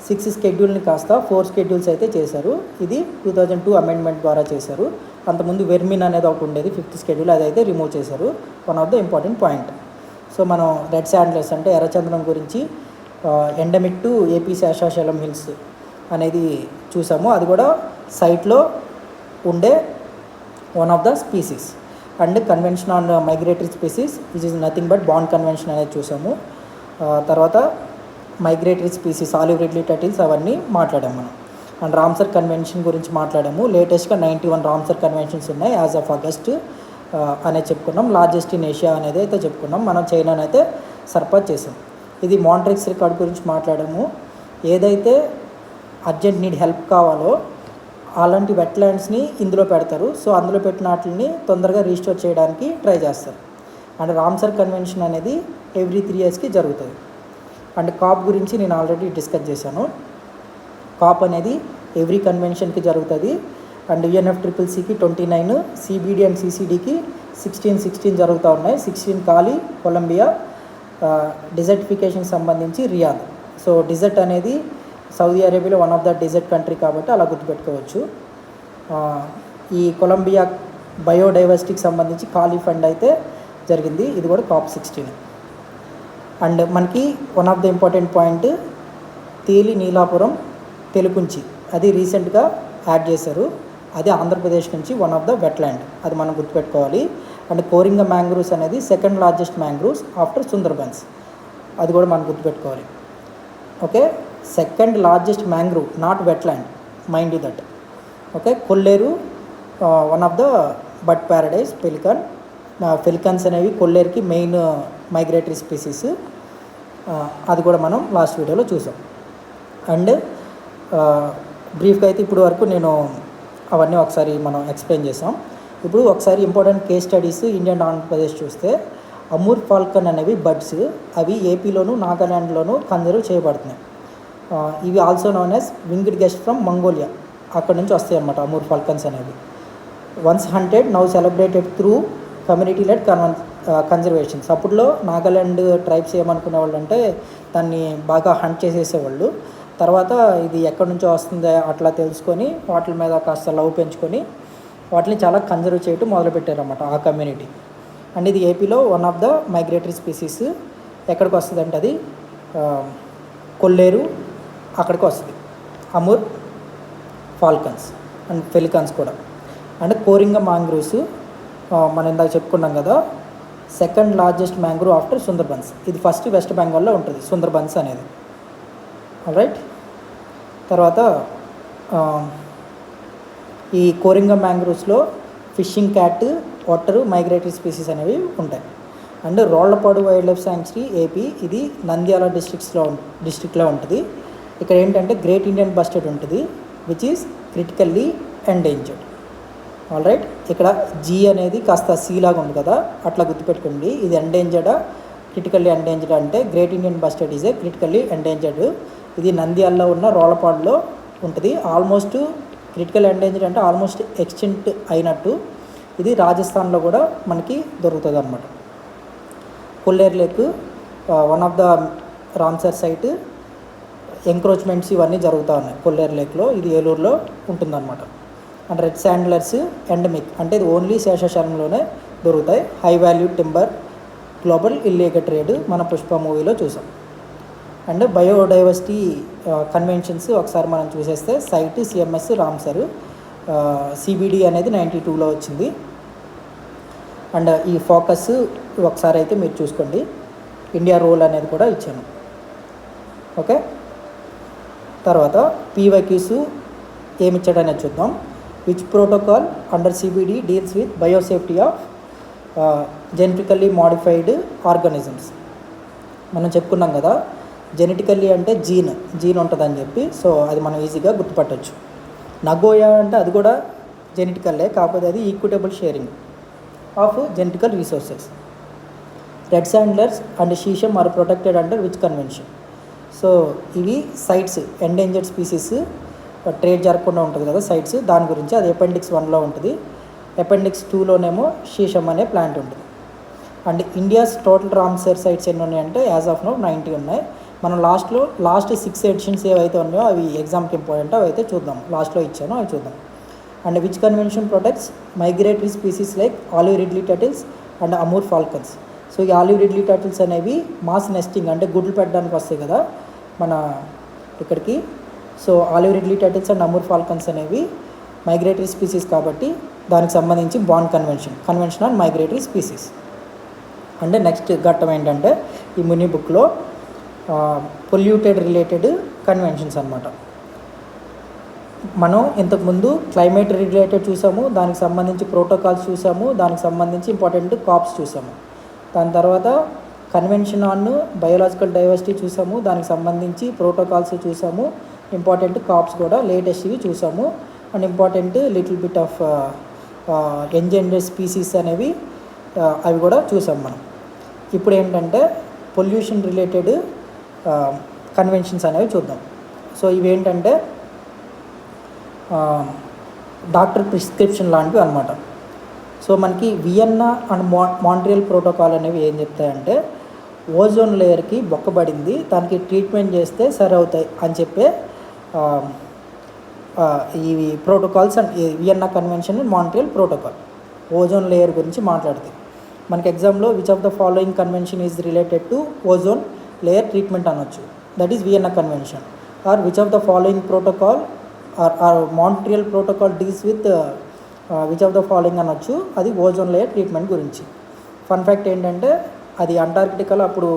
6 scheduleని కాస్త 4 schedules అయితే చేశారు. ఇది 2002 అమెండ్మెంట్ ద్వారా చేశారు. అంతకుముందు వెర్మిన్ అనేది ఒకటి ఉండేది 5th schedule, అదైతే రిమూవ్ చేశారు. One of the important point. So మనం రెడ్ శాండ్లెస్ అంటే ఎర్రచందనం గురించి endemic to AP Seshachalam hills అనేది చూసాము. అది కూడా సైట్లో ఉండే one of the species. And convention on migratory species which is nothing but bond convention అనేది చూసాము. తర్వాత migratory species olive ridley turtles అవన్నీ మాట్లాడాము మనం. అండ్ రామ్సర్ కన్వెన్షన్ గురించి మాట్లాడాము. లేటెస్ట్గా 91 రామ్సర్ కన్వెన్షన్స్ ఉన్నాయి యాజ్ ఆఫ్ ఆగస్ట్ అనేది చెప్పుకున్నాం. లార్జెస్ట్ ఇన్ ఏషియా అనేది అయితే చెప్పుకున్నాం. మనం చైనాని అయితే సర్పాస్ చేసాం. ఇది మాంట్రిక్స్ రికార్డ్ గురించి మాట్లాడాము. ఏదైతే అర్జెంట్ నీడ్ హెల్ప్ కావాలో అలాంటి వెట్లాండ్స్ని ఇందులో పెడతారు. సో అందులో పెట్టిన వాటిని తొందరగా రీస్టోర్ చేయడానికి ట్రై చేస్తారు. అండ్ రామ్సర్ కన్వెన్షన్ అనేది ఎవ్రీ 3 yearsకి జరుగుతుంది. అండ్ కాప్ గురించి నేను ఆల్రెడీ డిస్కస్ చేశాను. కాప్ అనేది ఎవ్రీ కన్వెన్షన్కి జరుగుతుంది. అండ్ UNFCCCకి 29, CBD అండ్ CCDకి 16 జరుగుతూ ఉన్నాయి. 16 కాలి, కొలంబియా, డిజర్టిఫికేషన్ సంబంధించి రియాద్. సో డిజర్ట్ అనేది సౌదీ అరేబియాలో one of the desert country కాబట్టి అలా గుర్తుపెట్టుకోవచ్చు. ఈ కొలంబియా బయోడైవర్సిటీకి సంబంధించి కాలి ఫండ్ అయితే జరిగింది. ఇది కూడా COP 16. అండ్ మనకి one of the important point తేలి నీలాపురం తెలుకుంచి అది రీసెంట్గా యాడ్ చేశారు. అది ఆంధ్రప్రదేశ్ నుంచి వన్ ఆఫ్ ద వెట్లాండ్, అది మనం గుర్తుపెట్టుకోవాలి. అండ్ కోరింగ మ్యాంగ్రూవ్స్ అనేది second largest mangroves after Sundarbans, అది కూడా మనం గుర్తుపెట్టుకోవాలి. Okay, second largest mangrove, not wetland, mind you that. Okay, Kolleru one of the bird Paradise pelican. Pelicans అనేవి కొల్లేరుకి మెయిన్ మైగ్రేటరీ స్పీసీస్, అది కూడా మనం లాస్ట్ వీడియోలో చూసాం. అండ్ బ్రీఫ్గా అయితే ఇప్పుడు వరకు నేను అవన్నీ ఒకసారి మనం ఎక్స్ప్లెయిన్ చేసాం. ఇప్పుడు ఒకసారి important case studies India and Andhra Pradesh చూస్తే అమూర్ ఫాల్కన్ అనేవి బర్డ్స్, అవి ఏపీలోను నాగాల్యాండ్లోను కన్జర్వ్ చేయబడుతున్నాయి. ఇవి also known as winged guest from Mongolia, అక్కడ నుంచి వస్తాయి అన్నమాట అమూర్ ఫాల్కన్స్ అనేవి. Once hunted, now celebrated through community led conservations. అప్పుడులో నాగాల్యాండ్ ట్రైబ్స్ ఏమనుకునే వాళ్ళు అంటే దాన్ని బాగా హంట్ చేసేసేవాళ్ళు. తర్వాత ఇది ఎక్కడి నుంచో వస్తుందో అట్లా తెలుసుకొని వాటి మీద కాస్త లవ్ పెంచుకొని వాటిని చాలా కన్జర్వ్ చేయటం మొదలుపెట్టారన్నమాట ఆ కమ్యూనిటీ. అండ్ ఇది ఏపీలో one of the migratory species. ఎక్కడికి వస్తుంది అంటే అది కొల్లేరు అక్కడికి వస్తుంది, అమూర్ ఫాల్కన్స్ అండ్ పెలికన్స్ కూడా. అండ్ కోరింగ మ్యాంగ్రూవ్స్ మనం ఇందాక చెప్పుకున్నాం కదా, second largest mangrove after Sundarbans. ఇది ఫస్ట్ వెస్ట్ బెంగాల్లో ఉంటుంది సుందర్బన్స్ అనేది. రైట్, తర్వాత ఈ కోరింగ మ్యాంగ్రూవ్స్లో fishing cat, water migratory species అనేవి ఉంటాయి. And Rollapadu wildlife sanctuary AP, ఇది నంద్యాల డిస్ట్రిక్ట్లో ఉంటుంది. ఇక్కడ ఏంటంటే గ్రేట్ ఇండియన్ బస్టర్డ్ ఉంటుంది which is critically endangered. All right, ఇక్కడ జీ అనేది కాస్త సీ లాగా ఉంది కదా, అట్లా గుర్తుపెట్టుకోండి. ఇది ఎండేంజర్డా క్రిటికల్లీ ఎండేంజర్డ్ అంటే great Indian bustard is a critically endangered. ఇది నంద్యాలలో ఉన్న రోళ్లపాడులో ఉంటుంది. ఆల్మోస్ట్ క్రిటికల్ ఎండేంజర్డ్ అంటే ఆల్మోస్ట్ ఎక్స్టింక్ట్ అయినట్టు. ఇది రాజస్థాన్లో కూడా మనకి దొరుకుతుంది అన్నమాట. Kolleru lake one of the Ramsar site. Encroachments ఇవన్నీ జరుగుతూ ఉన్నాయి కొల్లేరు లేక్లో, ఇది ఏలూరులో ఉంటుందన్నమాట. అండ్ రెడ్ శాండ్లర్స్ ఎండమిక్, అంటే ఇది ఓన్లీ శేషాచలంలోనే దొరుకుతాయి. High value timber, global illegal trade మన పుష్ప మూవీలో చూసాం. అండ్ బయోడైవర్సిటీ కన్వెన్షన్స్ ఒకసారి మనం చూసేస్తే సైట్ CMS రామ్సర్, CBD అనేది 92లో వచ్చింది. అండ్ ఈ ఫోకస్ ఒకసారి అయితే మీరు చూసుకోండి, ఇండియా రోల్ అనేది కూడా ఇచ్చాను. ఓకే, తర్వాత PYQs ఏమి ఇచ్చాడనేది చూద్దాం. Which protocol under CBD deals with biosafety of genetically modified organisms. మనం చెప్పుకున్నాం కదా, జెనెటికల్లీ అంటే జీన్ ఉంటుందని చెప్పి, సో అది మనం ఈజీగా గుర్తుపట్టవచ్చు. నగోయా అంటే అది కూడా జెనెటికల్లే, కాకపోతే అది equitable sharing of genetical resources. Red sanders and sheesham are protected under which convention. So ఇవి సైట్స్, ఎండేంజర్డ్ స్పీసీస్ ట్రేడ్ జరగకుండా ఉంటుంది కదా సైట్స్, దాని గురించి. అది Appendix 1లో ఉంటుంది. Appendix 2లోనేమో షీషమ్ అనే ప్లాంట్ ఉంటుంది. And India's total Ramsar sites ఎన్ని ఉన్నాయంటే యాజ్ ఆఫ్ నౌ 90 ఉన్నాయి. మనం లాస్ట్ 6 ఎడిషన్స్ ఏవైతే ఉన్నాయో అవి ఎగ్జామ్కి ఇంపార్టెంట్, అవి అయితే చూద్దాం. లాస్ట్లో ఇచ్చాను, అవి చూద్దాం. And which convention protects migratory species like olive ridley turtles and Amur falcons. So ఈ ఆలివ్ రిడ్లీ టర్టిల్స్ అనేవి మాస్ నెస్టింగ్, అంటే గుడ్లు పెట్టడానికి వస్తాయి కదా మన ఇక్కడికి so olive ridley turtles and Amur falcons అనేవి మైగ్రేటరీ స్పీసీస్ కాబట్టి దానికి సంబంధించి Bonn convention on migratory species. అంటే నెక్స్ట్ ఘట్టం ఏంటంటే ఈ ముని బుక్లో పొల్యూటెడ్ రిలేటెడ్ కన్వెన్షన్స్ అనమాట. మనం ఇంతకుముందు క్లైమేట్ రిలేటెడ్ చూసాము, దానికి సంబంధించి ప్రోటోకాల్స్ చూసాము, దానికి సంబంధించి ఇంపార్టెంట్ కాప్స్ చూసాము. దాని తర్వాత కన్వెన్షన్ ఆన్ బయోలాజికల్ డైవర్సిటీ చూసాము, దానికి సంబంధించి ప్రోటోకాల్స్ చూసాము, ఇంపార్టెంట్ కాప్స్ కూడా లేటెస్ట్వి చూసాము, and important little bit of endanger species అనేవి అవి కూడా చూసాం మనం. ఇప్పుడు ఏంటంటే పొల్యూషన్ రిలేటెడ్ కన్వెన్షన్స్ అనేవి చూద్దాం. సో ఇవేంటంటే డాక్టర్ ప్రిస్క్రిప్షన్ లాంటివి అనమాట. సో మనకి వియన్నా అండ్ మాంట్రియల్ ప్రోటోకాల్ అనేవి ఏం చెప్తాయంటే ఓజోన్ లేయర్కి బొక్కబడింది, దానికి ట్రీట్మెంట్ చేస్తే సరి అవుతాయి అని చెప్పే ఇవి protocols and Vienna convention Montreal protocol ozone layer గురించి మాట్లాడుతుంది. మనకి ఎగ్జామ్లో which of the following convention is related to ozone layer treatment అనొచ్చు, that is Vienna convention. Or which of the following protocol or Montreal protocol deals with which of the following అనొచ్చు, అది ozone layer treatment గురించి. Fun fact ఏంటంటే అది అంటార్కిటికాలో అప్పుడు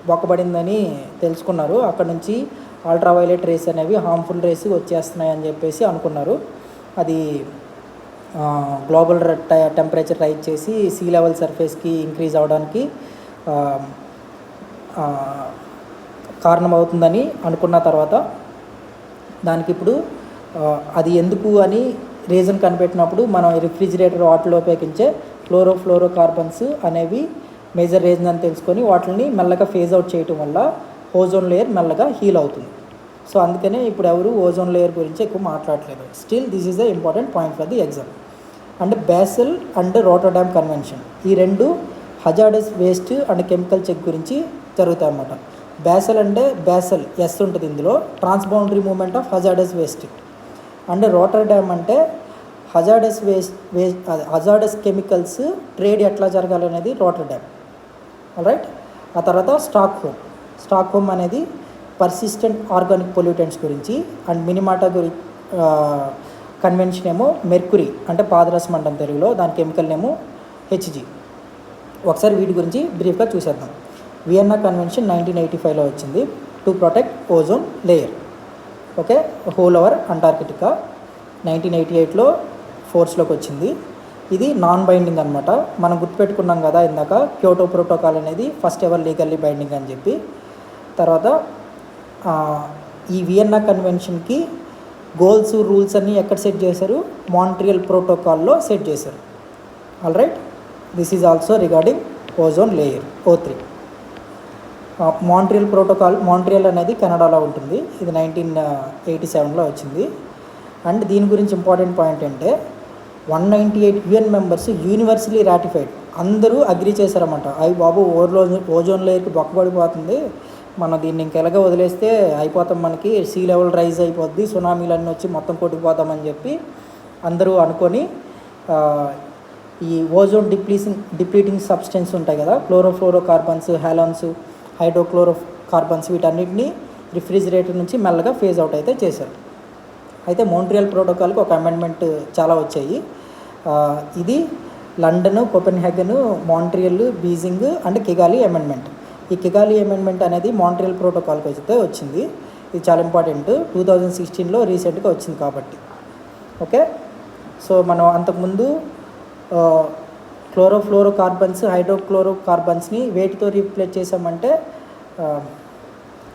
బొక్కబడిందని తెలుసుకున్నారు, అక్కడ నుంచి అల్ట్రావైలెట్ రేస్ అనేవి హార్మ్ఫుల్ రేస్ వచ్చేస్తున్నాయి అని చెప్పేసి అనుకున్నారు. అది గ్లోబల్ టెంపరేచర్ రైజ్ చేసి సీ లెవెల్ సర్ఫేస్కి ఇంక్రీజ్ అవ్వడానికి కారణమవుతుందని అనుకున్న తర్వాత దానికి ఇప్పుడు అది ఎందుకు అని రీజన్ కనిపెట్టినప్పుడు మనం రిఫ్రిజిరేటర్ వాటిలో ఉపయోగించే ఫ్లోరోకార్బన్స్ అనేవి మేజర్ రీజన్ అని తెలుసుకొని వాటిని మెల్లగా ఫేజ్ అవుట్ చేయటం వల్ల ఓజోన్ లేయర్ మెల్లగా హీల్ అవుతుంది. సో అందుకనే ఇప్పుడు ఎవరు ఓజోన్ లేయర్ గురించి ఎక్కువ మాట్లాడలేదు. Still this is the important point for the exam. And Basel and Rotterdam convention, ఈ రెండు hazardous waste and chemical check గురించి జరుగుతాయి అన్నమాట. బేసల్ అంటే బేసల్ ఎస్ ఉంటుంది ఇందులో, transboundary movement of hazardous waste. And Rotterdam అంటే హజార్డస్ కెమికల్స్ ట్రేడ్ ఎట్లా జరగాలనేది రోటర్డామ్. ఆల్రైట్. ఆ తర్వాత స్టాక్హోమ్ అనేది పర్సిస్టెంట్ ఆర్గానిక్ పొల్యూటెంట్స్ గురించి. అండ్ మినిమాటా కన్వెన్షన్ ఏమో మెర్కురీ అంటే పాదరసం అంటాం తెలుగులో, దాని కెమికల్ నేమో హెచ్జి. ఒకసారి వీటి గురించి బ్రీఫ్గా చూసేద్దాం. వియన్నా కన్వెన్షన్ 1985లో వచ్చింది to protect ozone layer. Okay, hole over Antarctica 1988లో ఫోర్స్లోకి వచ్చింది. ఇది నాన్ బైండింగ్ అనమాట. మనం గుర్తుపెట్టుకున్నాం కదా ఇందాక క్యోటో ప్రోటోకాల్ అనేది ఫస్ట్ ఎవర్ లీగల్లీ బైండింగ్ అని చెప్పి. తర్వాత ఈ వియన్నా కన్వెన్షన్కి గోల్స్ రూల్స్ అన్నీ ఎక్కడ సెట్ చేశారు, మాంట్రియల్ ప్రోటోకాల్లో సెట్ చేశారు. Alright, this is also regarding ozone layer O3. Montreal protocol, Montreal అనేది కెనడాలో ఉంటుంది, ఇది 1987లో వచ్చింది. అండ్ దీని గురించి ఇంపార్టెంట్ పాయింట్ అంటే 198 UN మెంబర్స్ యూనివర్సలీ రాటిఫైడ్, అందరూ అగ్రీ చేశారన్నమాట. అయ్యి బాబు ఓజోన్ లేయర్కి బొక్కబడిపోతుంది, మనం దీన్ని ఇంకెలాగా వదిలేస్తే అయిపోతాం, మనకి సీ లెవెల్ రైజ్ అయిపోద్ది, సునామీలన్నీ వచ్చి మొత్తం కొట్టుకుపోతామని చెప్పి అందరూ అనుకొని ఈ ఓజోన్ డిప్లీటింగ్ సబ్స్టెన్స్ ఉంటాయి కదా, క్లోరోఫ్లోరోకార్బన్స్, హాలోన్స్, హైడ్రోక్లోరోకార్బన్స్, వీటన్నిటిని రిఫ్రిజిరేటర్ నుంచి మెల్లగా ఫేజ్ అవుట్ అయితే చేశారు. అయితే మోంట్రియల్ ప్రోటోకాల్కి ఒక అమెండ్మెంట్ చాలా వచ్చాయి. ఇది London, Copenhagen, Montreal, Beijing and Kigali amendment. ఈ కిగాలి అమెండ్మెంట్ అనేది మాంట్రియల్ ప్రోటోకాల్కి అయితే వచ్చింది. ఇది చాలా ఇంపార్టెంట్, 2016లో రీసెంట్గా వచ్చింది కాబట్టి. ఓకే, సో మనం అంతకుముందు క్లోరోఫ్లోరోకార్బన్స్, హైడ్రోక్లోరోకార్బన్స్ని వేటితో రీప్లేస్ చేసామంటే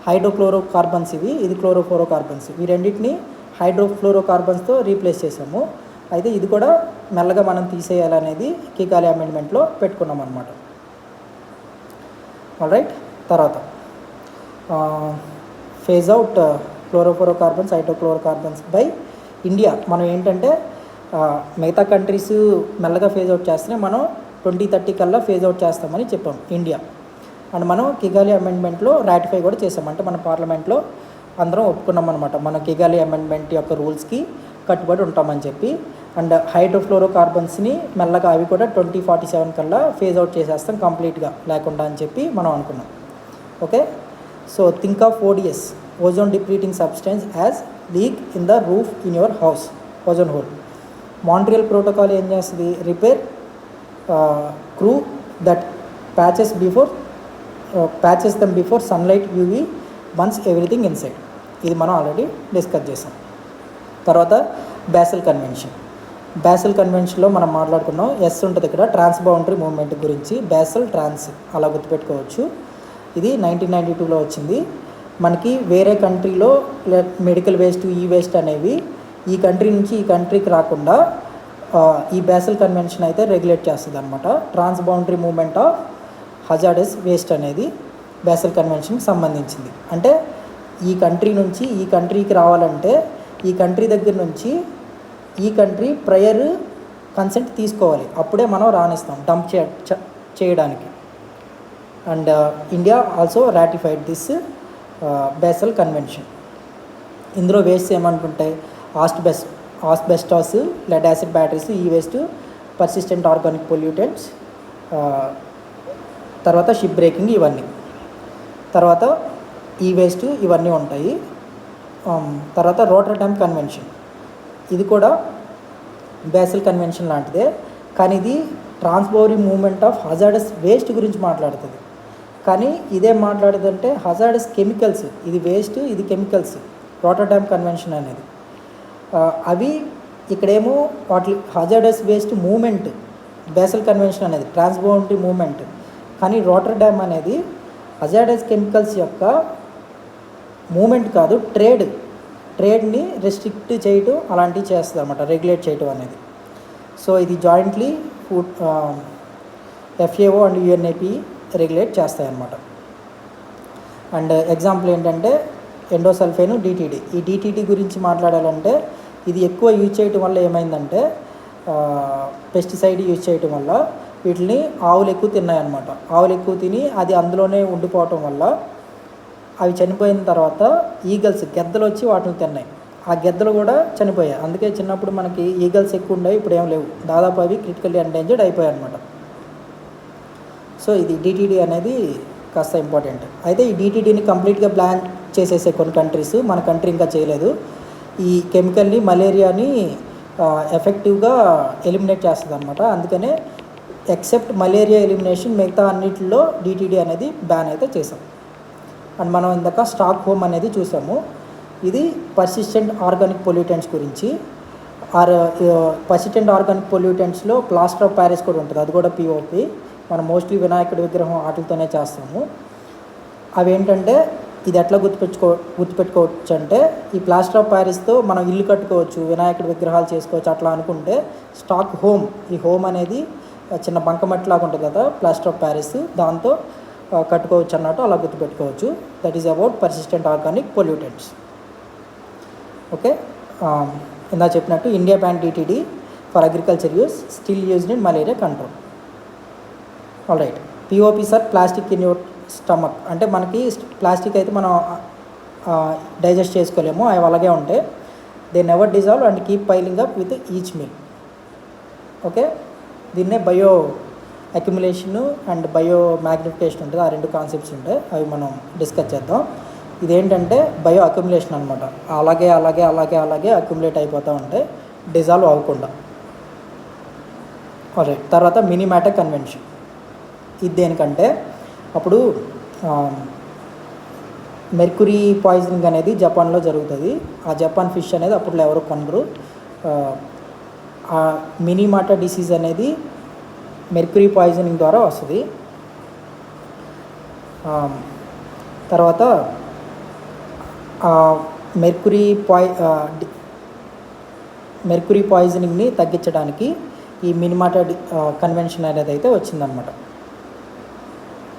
హైడ్రోక్లోరోకార్బన్స్ ఇది క్లోరోఫ్లోరోకార్బన్స్, ఈ రెండింటిని హైడ్రోఫ్లోరోకార్బన్స్తో రీప్లేస్ చేసాము. అయితే ఇది కూడా మెల్లగా మనం తీసేయాలనేది కిగాలి అమెండ్మెంట్లో పెట్టుకున్నాం అన్నమాట. ఆల్రైట్, తర్వాత phase out chlorofluorocarbons, hydrochlorocarbons by India. మనం ఏంటంటే మిగతా కంట్రీస్ మెల్లగా ఫేజ్ అవుట్ చేస్తేనే మనం 2030 కల్లా ఫేజ్ అవుట్ చేస్తామని చెప్పాం ఇండియా. అండ్ మనం కిగాలి అమెండ్మెంట్లో రాటిఫై కూడా చేసాం, అంటే మన పార్లమెంట్లో అందరం ఒప్పుకున్నాం అనమాట, మన కిగాలి అమెండ్మెంట్ యొక్క రూల్స్కి కట్టుబడి ఉంటామని చెప్పి. అండ్ హైడ్రోఫ్లోరోకార్బన్స్ని మెల్లగా అవి కూడా 2047 కల్లా ఫేజ్ అవుట్ చేసేస్తాం కంప్లీట్గా లేకుండా అని చెప్పి మనం అనుకున్నాం. Okay, so think of ODS, ozone depleting substance, as leak in the roof in your house, ozone whole. Montreal protocol ఏం చేస్తుంది? Repair crew that patches them before sunlight UV once everything inside. ఇది మనం already discuss చేసాం. తర్వాత Basel కన్వెన్షన్లో మనం మాట్లాడుకున్నాం. Yes ఉంటుంది ఇక్కడ, ట్రాన్స్ బౌండరీ మూవ్మెంట్ గురించి. బాసెల్ ట్రాన్స్ అలా గుర్తుపెట్టుకోవచ్చు. ఇది 1992లో వచ్చింది. మనకి వేరే కంట్రీలో మెడికల్ వేస్ట్, ఈ వేస్ట్ అనేవి ఈ కంట్రీ నుంచి ఈ కంట్రీకి రాకుండా ఈ బాసెల్ కన్వెన్షన్ అయితే రెగ్యులేట్ చేస్తుంది అనమాట. Transboundary movement of hazardous waste అనేది బాసెల్ కన్వెన్షన్కి సంబంధించింది. అంటే ఈ కంట్రీ నుంచి ఈ కంట్రీకి రావాలంటే ఈ కంట్రీ దగ్గర నుంచి ఈ కంట్రీ ప్రయర్ కన్సెంట్ తీసుకోవాలి, అప్పుడే మనం రానిస్తాం డంప్ చేయడానికి. And India also ratified this Basel convention. ఇందులో వేస్ట్ ఏమనుకుంటాయి? ఆస్బెస్టాస్, లెడ్ యాసిడ్ బ్యాటరీస్, ఈ వేస్ట్, పర్సిస్టెంట్ ఆర్గానిక్ పొల్యూటెంట్స్, తర్వాత షిప్ బ్రేకింగ్, ఇవన్నీ. తర్వాత ఈ వేస్ట్ ఇవన్నీ ఉంటాయి. తర్వాత రోటర్డామ్ కన్వెన్షన్, ఇది కూడా బాసెల్ కన్వెన్షన్ లాంటిదే, కానీ ఇది transboundary movement of hazardous waste గురించి మాట్లాడుతుంది. కానీ ఇదే మాట్లాడేదంటే హజార్డస్ కెమికల్స్, ఇది వేస్ట్, ఇది కెమికల్స్. రోటర్డామ్ కన్వెన్షన్ అనేది అవి ఇక్కడేమో వాటి hazardous waste movement, Basel convention అనేది ట్రాన్స్బౌండరీ మూవ్మెంట్. కానీ రోటర్డామ్ అనేది హజార్డస్ కెమికల్స్ యొక్క మూమెంట్ కాదు, ట్రేడ్ని రెస్ట్రిక్ట్ చేయటం అలాంటివి చేస్తుంది అనమాట, రెగ్యులేట్ చేయటం అనేది. సో ఇది jointly FAO and UNEP regulate చేస్తాయన్నమాట. అండ్ ఎగ్జాంపుల్ ఏంటంటే ఎండోసల్ఫేన్, DTD. ఈ DTD గురించి మాట్లాడాలంటే ఇది ఎక్కువ యూజ్ చేయటం వల్ల ఏమైందంటే పెస్టిసైడ్ యూజ్ చేయటం వల్ల వీటిని ఆవులు ఎక్కువ తిన్నాయన్నమాట. ఆవులు ఎక్కువ తిని అది అందులోనే ఉండిపోవటం వల్ల అవి చనిపోయిన తర్వాత ఈగల్స్, గెద్దలు వచ్చి వాటిని తిన్నాయి. ఆ గెద్దలు కూడా చనిపోయాయి. అందుకే చిన్నప్పుడు మనకి ఈగల్స్ ఎక్కువ ఉండేవి, ఇప్పుడు ఏం లేవు. దాదాపు అవి క్రిటికల్లీ ఎండేంజర్డ్ అయిపోయాయి అనమాట. సో ఇది DTD అనేది కాస్త ఇంపార్టెంట్. అయితే ఈ DTDని కంప్లీట్గా బ్యాన్ చేసేసే కొన్ని కంట్రీస్, మన కంట్రీ ఇంకా చేయలేదు. ఈ కెమికల్ని, మలేరియాని ఎఫెక్టివ్గా ఎలిమినేట్ చేస్తుంది అనమాట. అందుకనే ఎక్సెప్ట్ మలేరియా ఎలిమినేషన్ మిగతా అన్నిటిలో DTD అనేది బ్యాన్ అయితే చేసాం. అండ్ మనం ఇందాక స్టాక్ హోమ్ అనేది చూసాము. ఇది పర్సిస్టెంట్ ఆర్గానిక్ పొల్యూటెంట్స్ గురించి. పర్సిస్టెంట్ ఆర్గానిక్ పొల్యూటెంట్స్లో ప్లాస్టర్ ఆఫ్ ప్యారిస్ కూడా ఉంటుంది, అది కూడా POP. మనం మోస్ట్లీ వినాయకుడి విగ్రహం వాటితోనే చేస్తాము. అవి ఏంటంటే ఇది ఎట్లా గుర్తుపెట్టుకోవచ్చు అంటే ఈ ప్లాస్టర్ ఆఫ్ ప్యారిస్తో మనం ఇల్లు కట్టుకోవచ్చు, వినాయకుడి విగ్రహాలు చేసుకోవచ్చు అట్లా అనుకుంటే స్టాక్ హోమ్, ఈ హోమ్ అనేది చిన్న బంకమట్టి లాగా ఉంటుంది కదా ప్లాస్టర్ ఆఫ్ ప్యారిస్, దాంతో కట్టుకోవచ్చు అన్నట్టు అలా గుర్తుపెట్టుకోవచ్చు. That is about persistent organic pollutants. Okay, ఇందా చెప్పినట్టు India ban DTD for agriculture use, still used in malaria control. All right. POPs are plastic in your stomach. అంటే మనకి ప్లాస్టిక్ అయితే మనం డైజెస్ట్ చేసుకోలేము, అవి అలాగే ఉంటాయి. They never dissolve and keep piling up with each meal. Okay, దీన్నే bioaccumulation and biomagnification ఉంటుంది, ఆ రెండు కాన్సెప్ట్స్ ఉంటాయి, అవి మనం డిస్కస్ చేద్దాం. ఇదేంటంటే బయో అక్యుములేషన్ అనమాట, అలాగే అలాగే అలాగే అలాగే అక్యుములేట్ అయిపోతూ ఉంటాయి, డిజాల్వ్ అవ్వకుండా. ఆల్రైట్. తర్వాత మినిమాటా కన్వెన్షన్. ఇది దేనికంటే అప్పుడు మెర్కురీ పాయిజనింగ్ అనేది జపాన్లో జరుగుతుంది. ఆ జపాన్ ఫిష్ అనేది అప్పట్లో ఎవరు కొనరు. ఆ మినిమాటా డిసీజ్ అనేది మెర్కురీ పాయిజనింగ్ ద్వారా వస్తుంది. తర్వాత మెర్కురీ పాయిజనింగ్ని తగ్గించడానికి ఈ మినిమాటా కన్వెన్షన్ అనేది అయితే వచ్చిందనమాట.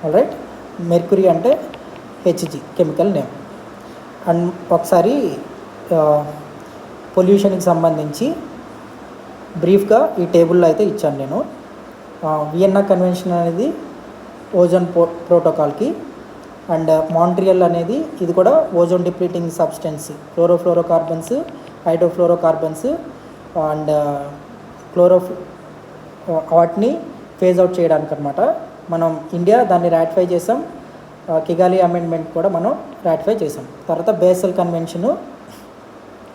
ఆల్రైట్. మెర్కురీ అంటే HG కెమికల్ నేమ్. అండ్ ఒకసారి పొల్యూషన్కి సంబంధించి బ్రీఫ్గా ఈ టేబుల్లో అయితే ఇచ్చాను నేను. వియన్నా కన్వెన్షన్ అనేది ఓజోన్ ప్రోటోకాల్కి, అండ్ మాంట్రియల్ అనేది ఇది కూడా ozone depleting substance, chlorofluorocarbons, హైడ్రోఫ్లోరోకార్బన్స్ and వాటిని ఫేజ్ అవుట్ చేయడానికి అనమాట. మనం ఇండియా దాన్ని రాటిఫై చేసాం, కిగాలి అమెండ్మెంట్ కూడా మనం రాటిఫై చేసాం. తర్వాత Basel convention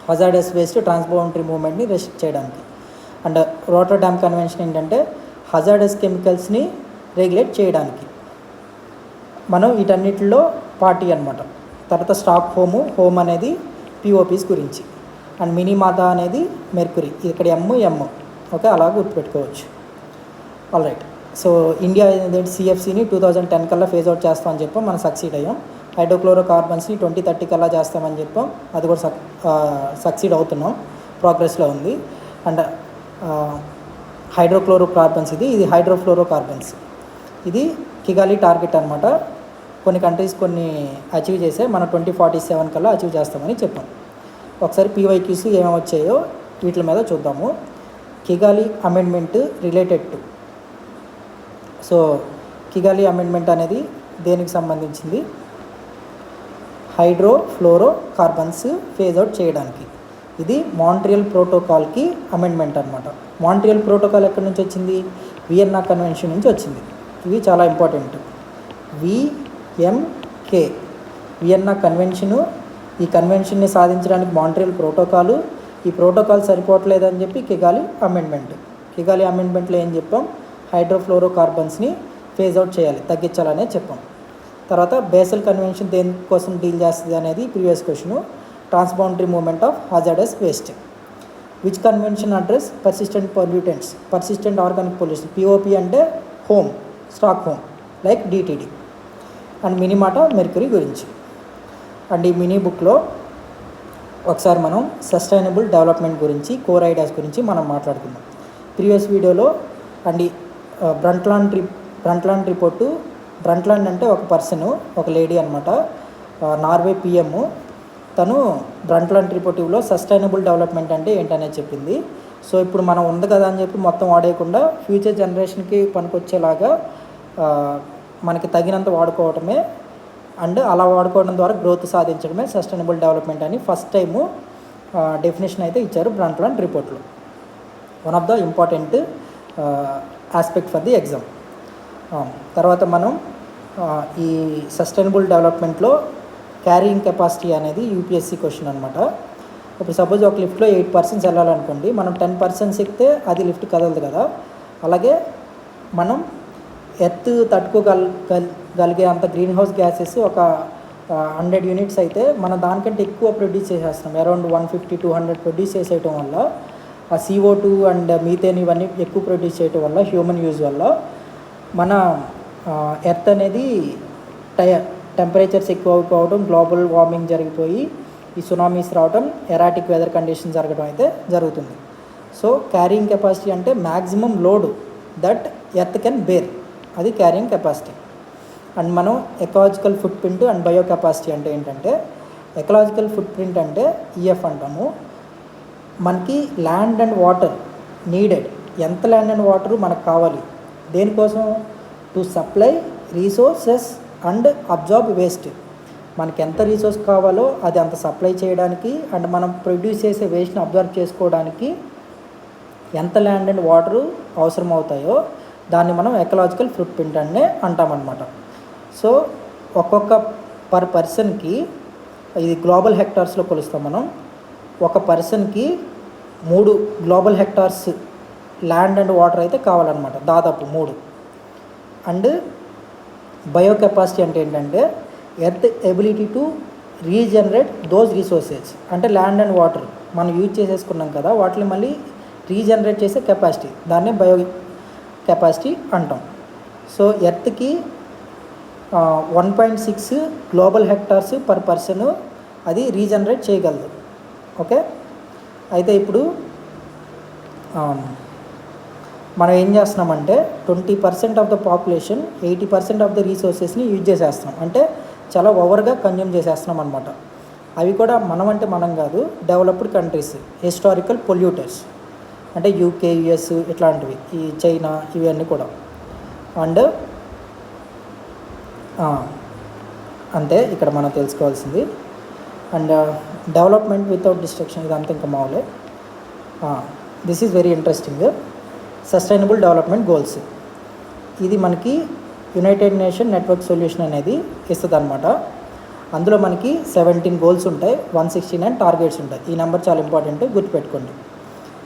hazardous waste transboundary మూవ్మెంట్ని రెస్ట్రిక్ట్ చేయడానికి. అండ్ రోటర్డామ్ కన్వెన్షన్ ఏంటంటే హజార్డస్ కెమికల్స్ని రెగ్యులేట్ చేయడానికి. మనం వీటన్నిటిలో పార్టీ అనమాట. తర్వాత స్టాక్ హోమ్ అనేది పిఓపిస్ గురించి. అండ్ మినిమాతా అనేది మెర్క్యూరీ, ఇక్కడ ఎమ్ ఓకే, అలా గుర్తుపెట్టుకోవచ్చు. All right. సో ఇండియా ఏంటంటే సిఎఫ్సిని 2010 కల్లా ఫేజ్ అవుట్ చేస్తామని చెప్పాం, మనం సక్సీడ్ అయ్యాం. హైడ్రోక్లోరోకార్బన్స్ని 2030 కల్లా చేస్తామని చెప్పాం, అది కూడా సక్సీడ్ అవుతున్నాం, ప్రోగ్రెస్లో ఉంది. అండ్ హైడ్రోక్లోరోకార్బన్స్ ఇది హైడ్రోఫ్లోరోకార్బన్స్, ఇది కిగాలి టార్గెట్ అనమాట. కొన్ని కంట్రీస్ కొన్ని అచీవ్ చేసే మనం 2047 కల్లా అచీవ్ చేస్తామని చెప్పాం. ఒకసారి పీవైక్యూస్ ఏమేమి వచ్చాయో వీటి మీద చూద్దాము. కిగాలి amendment related to, so కిగాలి amendment అనేది దేనికి సంబంధించింది? హైడ్రోఫ్లోరోకార్బన్స్ ఫేజ్ అవుట్ చేయడానికి. ఇది మాంట్రియల్ ప్రోటోకాల్కి అమెండ్మెంట్ అనమాట. మాంట్రియల్ ప్రోటోకాల్ ఎక్కడి నుంచి వచ్చింది? వియన్నా కన్వెన్షన్ నుంచి వచ్చింది. ఇవి చాలా ఇంపార్టెంట్. VMK Vienna convention. ఈ కన్వెన్షన్ని సాధించడానికి మాంట్రియల్ ప్రోటోకాలు, ఈ ప్రోటోకాల్ సరిపోవట్లేదని చెప్పి కిగాలి అమెండ్మెంట్. కిగాలి అమెండ్మెంట్లో ఏం చెప్పాం? హైడ్రోఫ్లోరోకార్బన్స్ని ఫేజ్ అవుట్ చేయాలి, తగ్గించాలనే చెప్పాం. తర్వాత బేసల్ కన్వెన్షన్ దేనికోసం డీల్ చేస్తుంది అనేది previous question. Transboundary movement of hazardous waste. Which convention address persistent pollutants, persistent organic pollution. POP అంటే home, Stockholm like DTD. And Minamata mercury గురించి. అండ్ ఈ మినీ బుక్లో ఒకసారి మనం సస్టైనబుల్ డెవలప్మెంట్ గురించి, కోర్ ఐడియాస్ గురించి మనం మాట్లాడుకుందాం. ప్రీవియస్ వీడియోలో అండ్ బ్రంట్లాండ్ రిపోర్టు. బ్రంట్లాండ్ అంటే ఒక పర్సను, ఒక లేడీ అనమాట, నార్వే పిఎం. తను బ్రంట్లాండ్ రిపోర్టివ్లో సస్టైనబుల్ డెవలప్మెంట్ అంటే ఏంటనేది చెప్పింది. సో ఇప్పుడు మనం ఉంది కదా అని చెప్పి మొత్తం వాడేయకుండా ఫ్యూచర్ జనరేషన్కి పనికొచ్చేలాగా మనకి తగినంత వాడుకోవటమే, అండ్ అలా వాడుకోవడం ద్వారా గ్రోత్ సాధించడమే సస్టైనబుల్ డెవలప్మెంట్ అని ఫస్ట్ టైము డెఫినేషన్ అయితే ఇచ్చారు బ్రంట్లాండ్ రిపోర్ట్లో. One of the important aspect for the exam. తర్వాత మనం ఈ సస్టైనబుల్ డెవలప్మెంట్లో క్యారీయింగ్ కెపాసిటీ అనేది యూపీఎస్సీ క్వశ్చన్ అనమాట. ఇప్పుడు సపోజ్ ఒక లిఫ్ట్లో 8 పర్సన్స్ వెళ్ళాలనుకోండి, మనం 10 పర్సన్స్ ఎక్కితే అది లిఫ్ట్ కదలదు కదా. అలాగే మనం ఎర్త్ తట్టుకోగలిగే అంత గ్రీన్ హౌస్ గ్యాసెస్ ఒక 100 యూనిట్స్ అయితే మనం దానికంటే ఎక్కువ ప్రొడ్యూస్ చేసేస్తున్నాం. అరౌండ్ 150-200 ప్రొడ్యూస్ చేసేయటం వల్ల, ఆ CO2 అండ్ మీథేన్ ఇవన్నీ ఎక్కువ ప్రొడ్యూస్ చేయటం వల్ల, హ్యూమన్ యూజ్ వల్ల మన ఎర్త్ అనేది టెంపరేచర్స్ ఎక్కువ అయిపోవడం, గ్లోబల్ వార్మింగ్ జరిగిపోయి ఈ సునామీస్ రావడం, ఎరాటిక్ వెదర్ కండిషన్ జరగడం అయితే జరుగుతుంది. సో క్యారీయింగ్ కెపాసిటీ అంటే maximum load that earth can bear, అది క్యారీయింగ్ కెపాసిటీ. అండ్ మనం ecological footprint and biocapacity అంటే ఏంటంటే, ఎకలాజికల్ ఫుట్ ప్రింట్ అంటే ఈఎఫ్ అంటాము. మనకి ల్యాండ్ అండ్ వాటర్ నీడెడ్, ఎంత ల్యాండ్ అండ్ వాటర్ మనకు కావాలి, దేనికోసం? To supply resources and absorb waste. మనకి ఎంత రీసోర్స్ కావాలో అది అంత సప్లై చేయడానికి, అండ్ మనం ప్రొడ్యూస్ చేసే వేస్ట్ని అబ్జర్వ్ చేసుకోవడానికి ఎంత ల్యాండ్ అండ్ వాటర్ అవసరం అవుతాయో దాన్ని మనం ఎకలాజికల్ ఫుట్ ప్రింట్ అనే అంటామన్నమాట. సో ఒక్కొక్క పర్సన్కి, ఇది గ్లోబల్ హెక్టార్స్లో కొలుస్తాం మనం, ఒక పర్సన్కి 3 global hectares land and water అయితే కావాలన్నమాట, దాదాపు 3. అండ్ బయో కెపాసిటీ అంటే ఏంటంటే Earth ability to regenerate those resources. అంటే ల్యాండ్ అండ్ వాటర్ మనం యూజ్ చేసేసుకున్నాం కదా, వాటిని మళ్ళీ రీజనరేట్ చేసే కెపాసిటీ, దాన్నే బయో కెపాసిటీ అంటాం. సో ఎర్త్కి 1.6 గ్లోబల్ హెక్టార్స్ పర్ పర్సన్ అది రీజనరేట్ చేయగలదు. ఓకే, అయితే ఇప్పుడు మనం ఏం చేస్తున్నామంటే 20% of the population 80% of the రీసోర్సెస్ని యూజ్ చేసేస్తున్నాం, అంటే చాలా ఓవర్గా కన్జ్యూమ్ చేసేస్తున్నాం అనమాట. అవి కూడా మనం కాదు, డెవలప్డ్ కంట్రీస్, హిస్టారికల్ పొల్యూటర్స్ అంటే యూకే, యుఎస్ ఇట్లాంటివి, ఈ చైనా, ఇవన్నీ కూడా. అండ్ అంతే ఇక్కడ మనం తెలుసుకోవాల్సింది. అండ్ డెవలప్మెంట్ వితౌట్ డిస్ట్రక్షన్, ఇదంతా ఇంకా మామూలే. This is very interesting. Sustainable development goals, ఇది మనకి యునైటెడ్ నేషన్ నెట్వర్క్ సొల్యూషన్ అనేది ఇస్తుంది అనమాట. అందులో మనకి 17 గోల్స్ ఉంటాయి, 169 టార్గెట్స్ ఉంటాయి. ఈ నెంబర్ చాలా ఇంపార్టెంట్, గుర్తుపెట్టుకోండి.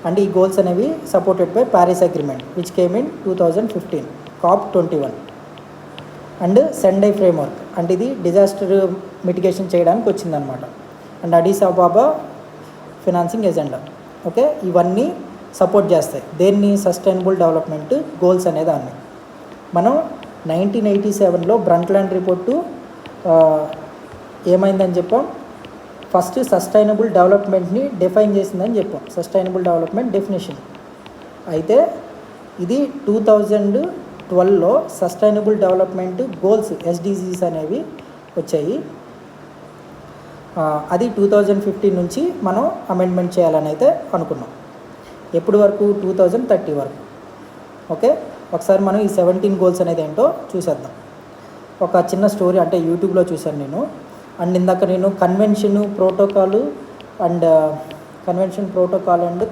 అండ్ ఈ గోల్స్ అనేవి supported by Paris agreement which came in 2015 COP21. And Sendai framework అంటే ఇది డిజాస్టర్ మిటిగేషన్ చేయడానికి వచ్చిందనమాట. And Addis Ababa financing agenda. Okay, ఇవన్నీ సపోర్ట్ చేస్తాయి దేన్ని? సస్టైనబుల్ డెవలప్మెంట్ గోల్స్ అనే దాన్ని. మనం 1987లో బ్రంట్లాండ్ రిపోర్టు ఏమైందని చెప్పాం? ఫస్ట్ సస్టైనబుల్ డెవలప్మెంట్ని డిఫైన్ చేసిందని చెప్పాం, సస్టైనబుల్ డెవలప్మెంట్ డెఫినేషన్. అయితే ఇది 2012లో సస్టైనబుల్ డెవలప్మెంట్ గోల్స్ SDGs అనేవి వచ్చాయి. అది 2015 నుంచి మనం అమెండ్మెంట్ చేయాలని అయితే అనుకున్నాం. ఎప్పటి వరకు? 2030 వరకు. ఓకే, ఒకసారి మనం ఈ 17 గోల్స్ అనేది ఏంటో చూసేద్దాం. ఒక చిన్న స్టోరీ అంటే యూట్యూబ్లో చూశాను నేను. అండ్ ఇందాక నేను convention protocol and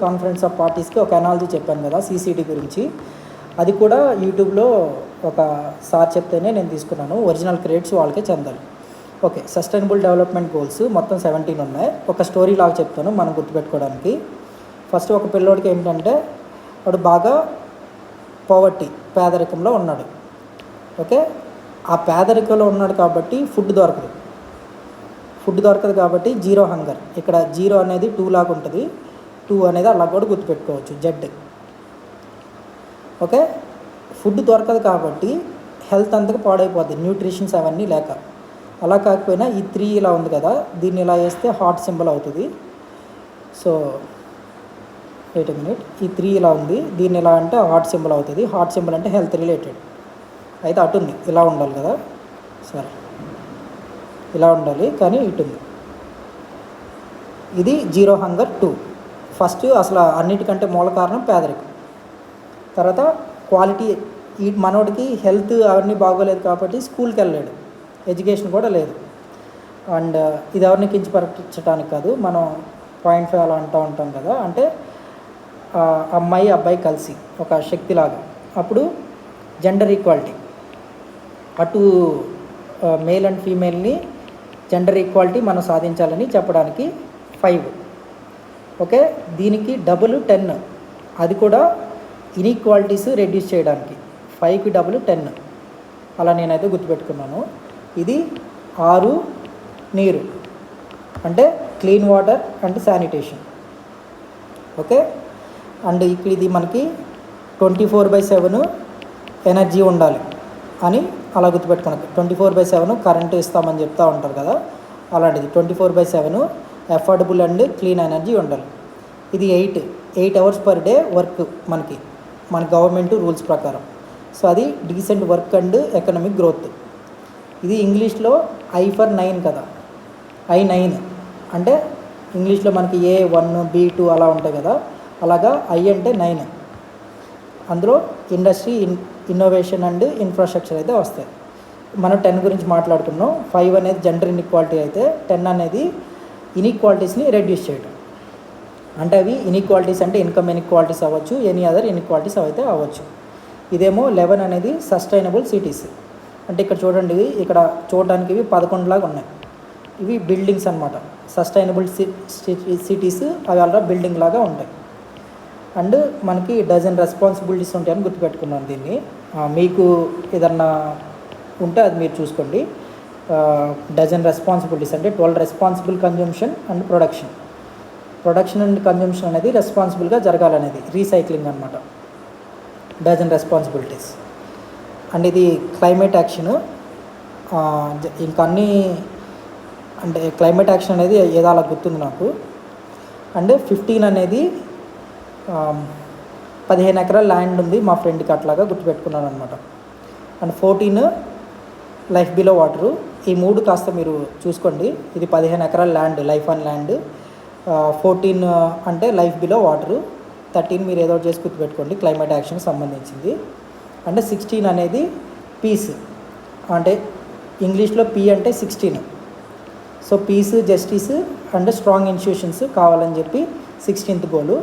conference of పార్టీస్కి ఒక అనాలజీ చెప్పాను కదా, CCD గురించి. అది కూడా యూట్యూబ్లో ఒక సార్ చెప్తేనే నేను తీసుకున్నాను. ఒరిజినల్ క్రెడిట్స్ వాళ్ళకే చెందాలి. ఓకే, సస్టైనబుల్ డెవలప్మెంట్ గోల్స్ మొత్తం 17 ఉన్నాయి. ఒక స్టోరీ లాగా చెప్తాను మనం గుర్తుపెట్టుకోవడానికి. ఫస్ట్ ఒక పిల్లోడికి ఏంటంటే వాడు బాగా పేదరికంలో ఉన్నాడు. ఓకే, ఆ పేదరికంలో ఉన్నాడు కాబట్టి ఫుడ్ దొరకదు కాబట్టి జీరో హంగర్. ఇక్కడ జీరో అనేది 2 లాగా ఉంటుంది, 2 అనేది అలా కూడా గుర్తుపెట్టుకోవచ్చు, జెడ్. ఓకే, ఫుడ్ దొరకదు కాబట్టి హెల్త్ అంతగా పాడైపోద్ది, న్యూట్రిషన్స్ అవన్నీ లేక. అలా కాకపోయినా ఈ 3 ఇలా ఉంది కదా, దీన్ని ఇలా వేస్తే హార్ట్ సింబల్ అవుతుంది. సో వెయిట్ ఎ మినిట్, ఈ 3 ఇలా ఉంది, దీన్ని ఇలా అంటే హార్ట్ సింబల్ అవుతుంది. హార్ట్ సింబల్ అంటే హెల్త్ రిలేటెడ్. అయితే అటు ఉంది, ఇలా ఉండాలి కదా, సరే ఇలా ఉండాలి కానీ ఇటు ఉంది. ఇది జీరో హంగర్ 2. ఫస్ట్ అసలు అన్నిటికంటే మూల కారణం పేదరికం. తర్వాత క్వాలిటీ, ఈ మనోడికి హెల్త్ అవన్నీ బాగోలేదు కాబట్టి స్కూల్కి వెళ్ళలేడు, ఎడ్యుకేషన్ కూడా లేదు. అండ్ ఇది ఎవరిని కించపరచడానికి కాదు, మనం 0.5 అలా అంటూ ఉంటాం కదా, అంటే అమ్మాయి అబ్బాయి కలిసి ఒక శక్తిలాగా. అప్పుడు జెండర్ ఈక్వాలిటీ, అటు మేల్ అండ్ ఫీమేల్ని జెండర్ ఈక్వాలిటీ మనం సాధించాలని చెప్పడానికి 5. ఓకే, దీనికి డబుల్ 10, అది కూడా ఇన్ఈక్వాలిటీస్ రెడ్యూస్ చేయడానికి. 5కి డబుల్ 10 అలా నేనైతే గుర్తుపెట్టుకున్నాను. ఇది 6 నీరు అంటే clean water and sanitation. Okay, and ఇక్కడ ఇది మనకి 24/7 ఎనర్జీ ఉండాలి అని అలా గుర్తుపెట్టుకున్నాను. 24/7 కరెంటు ఇస్తామని చెప్తూ ఉంటారు కదా, అలాంటిది 24/7 అఫోర్డబుల్ అండ్ క్లీన్ ఎనర్జీ ఉండాలి. ఇది 8 అవర్స్ పర్ డే వర్క్ మన గవర్నమెంట్ రూల్స్ ప్రకారం. సో అది decent work and economic growth. ఇది ఇంగ్లీష్లో I for 9 కదా, I9 అంటే ఇంగ్లీష్లో మనకి A1 B2 అలా ఉంటాయి కదా, అలాగా I అంటే 9. అందులో ఇండస్ట్రీ, ఇన్నోవేషన్ అండ్ ఇన్ఫ్రాస్ట్రక్చర్ అయితే వస్తాయి. మనం 10 గురించి మాట్లాడుకున్నాం. 5 అనేది జెండర్ ఇన్ఈక్వాలిటీ అయితే 10 అనేది ఇన్ఈక్వాలిటీస్ని రెడ్యూస్ చేయడం. అంటే అవి ఇన్ఈక్వాలిటీస్ అంటే ఇన్కమ్ ఇన్ఈక్వాలిటీస్ అవ్వచ్చు, ఎనీ అదర్ ఇన్ఈక్వాలిటీస్ అయితే అవ్వచ్చు. ఇదేమో 11 అనేది సస్టైనబుల్ సిటీస్. అంటే ఇక్కడ చూడండి, ఇక్కడ చూడడానికి ఇవి 11 లాగా ఉన్నాయి. ఇవి బిల్డింగ్స్ అనమాట. సస్టైనబుల్ సిటీస్ అవి అలా బిల్డింగ్ లాగా ఉంటాయి. అండ్ మనకి డజన్ రెస్పాన్సిబిలిటీస్ ఉంటాయని గుర్తుపెట్టుకున్నాను దీన్ని. మీకు ఏదన్నా ఉంటే అది మీరు చూసుకోండి. డజన్ రెస్పాన్సిబిలిటీస్ అంటే 12 responsible consumption and production and consumption అనేది రెస్పాన్సిబుల్గా జరగాలనేది రీసైక్లింగ్ అనమాట. Dozen responsibilities. అండ్ ఇది క్లైమేట్ యాక్షన్. ఇంకా అన్నీ అంటే క్లైమేట్ యాక్షన్ అనేది ఏదో అలా గుర్తుంది నాకు. అండ్ 15 అనేది 15 ఎకరాల ల్యాండ్ ఉంది మా ఫ్రెండ్కి, అట్లాగా గుర్తుపెట్టుకున్నాను అనమాట. And 14 life below water. ఈ 3 కాస్త మీరు చూసుకోండి. ఇది 15 ఎకరాల ల్యాండ్, లైఫ్ ఆన్ ల్యాండ్. 14 అంటే లైఫ్ బిలో వాటరు. 13 మీరు ఏదో చేసి గుర్తుపెట్టుకోండి, క్లైమేట్ యాక్షన్కి సంబంధించింది. అంటే 16 అనేది పీస్, అంటే ఇంగ్లీష్లో P అంటే 16. So peace, justice and strong institutions కావాలని చెప్పి 16th గోలు.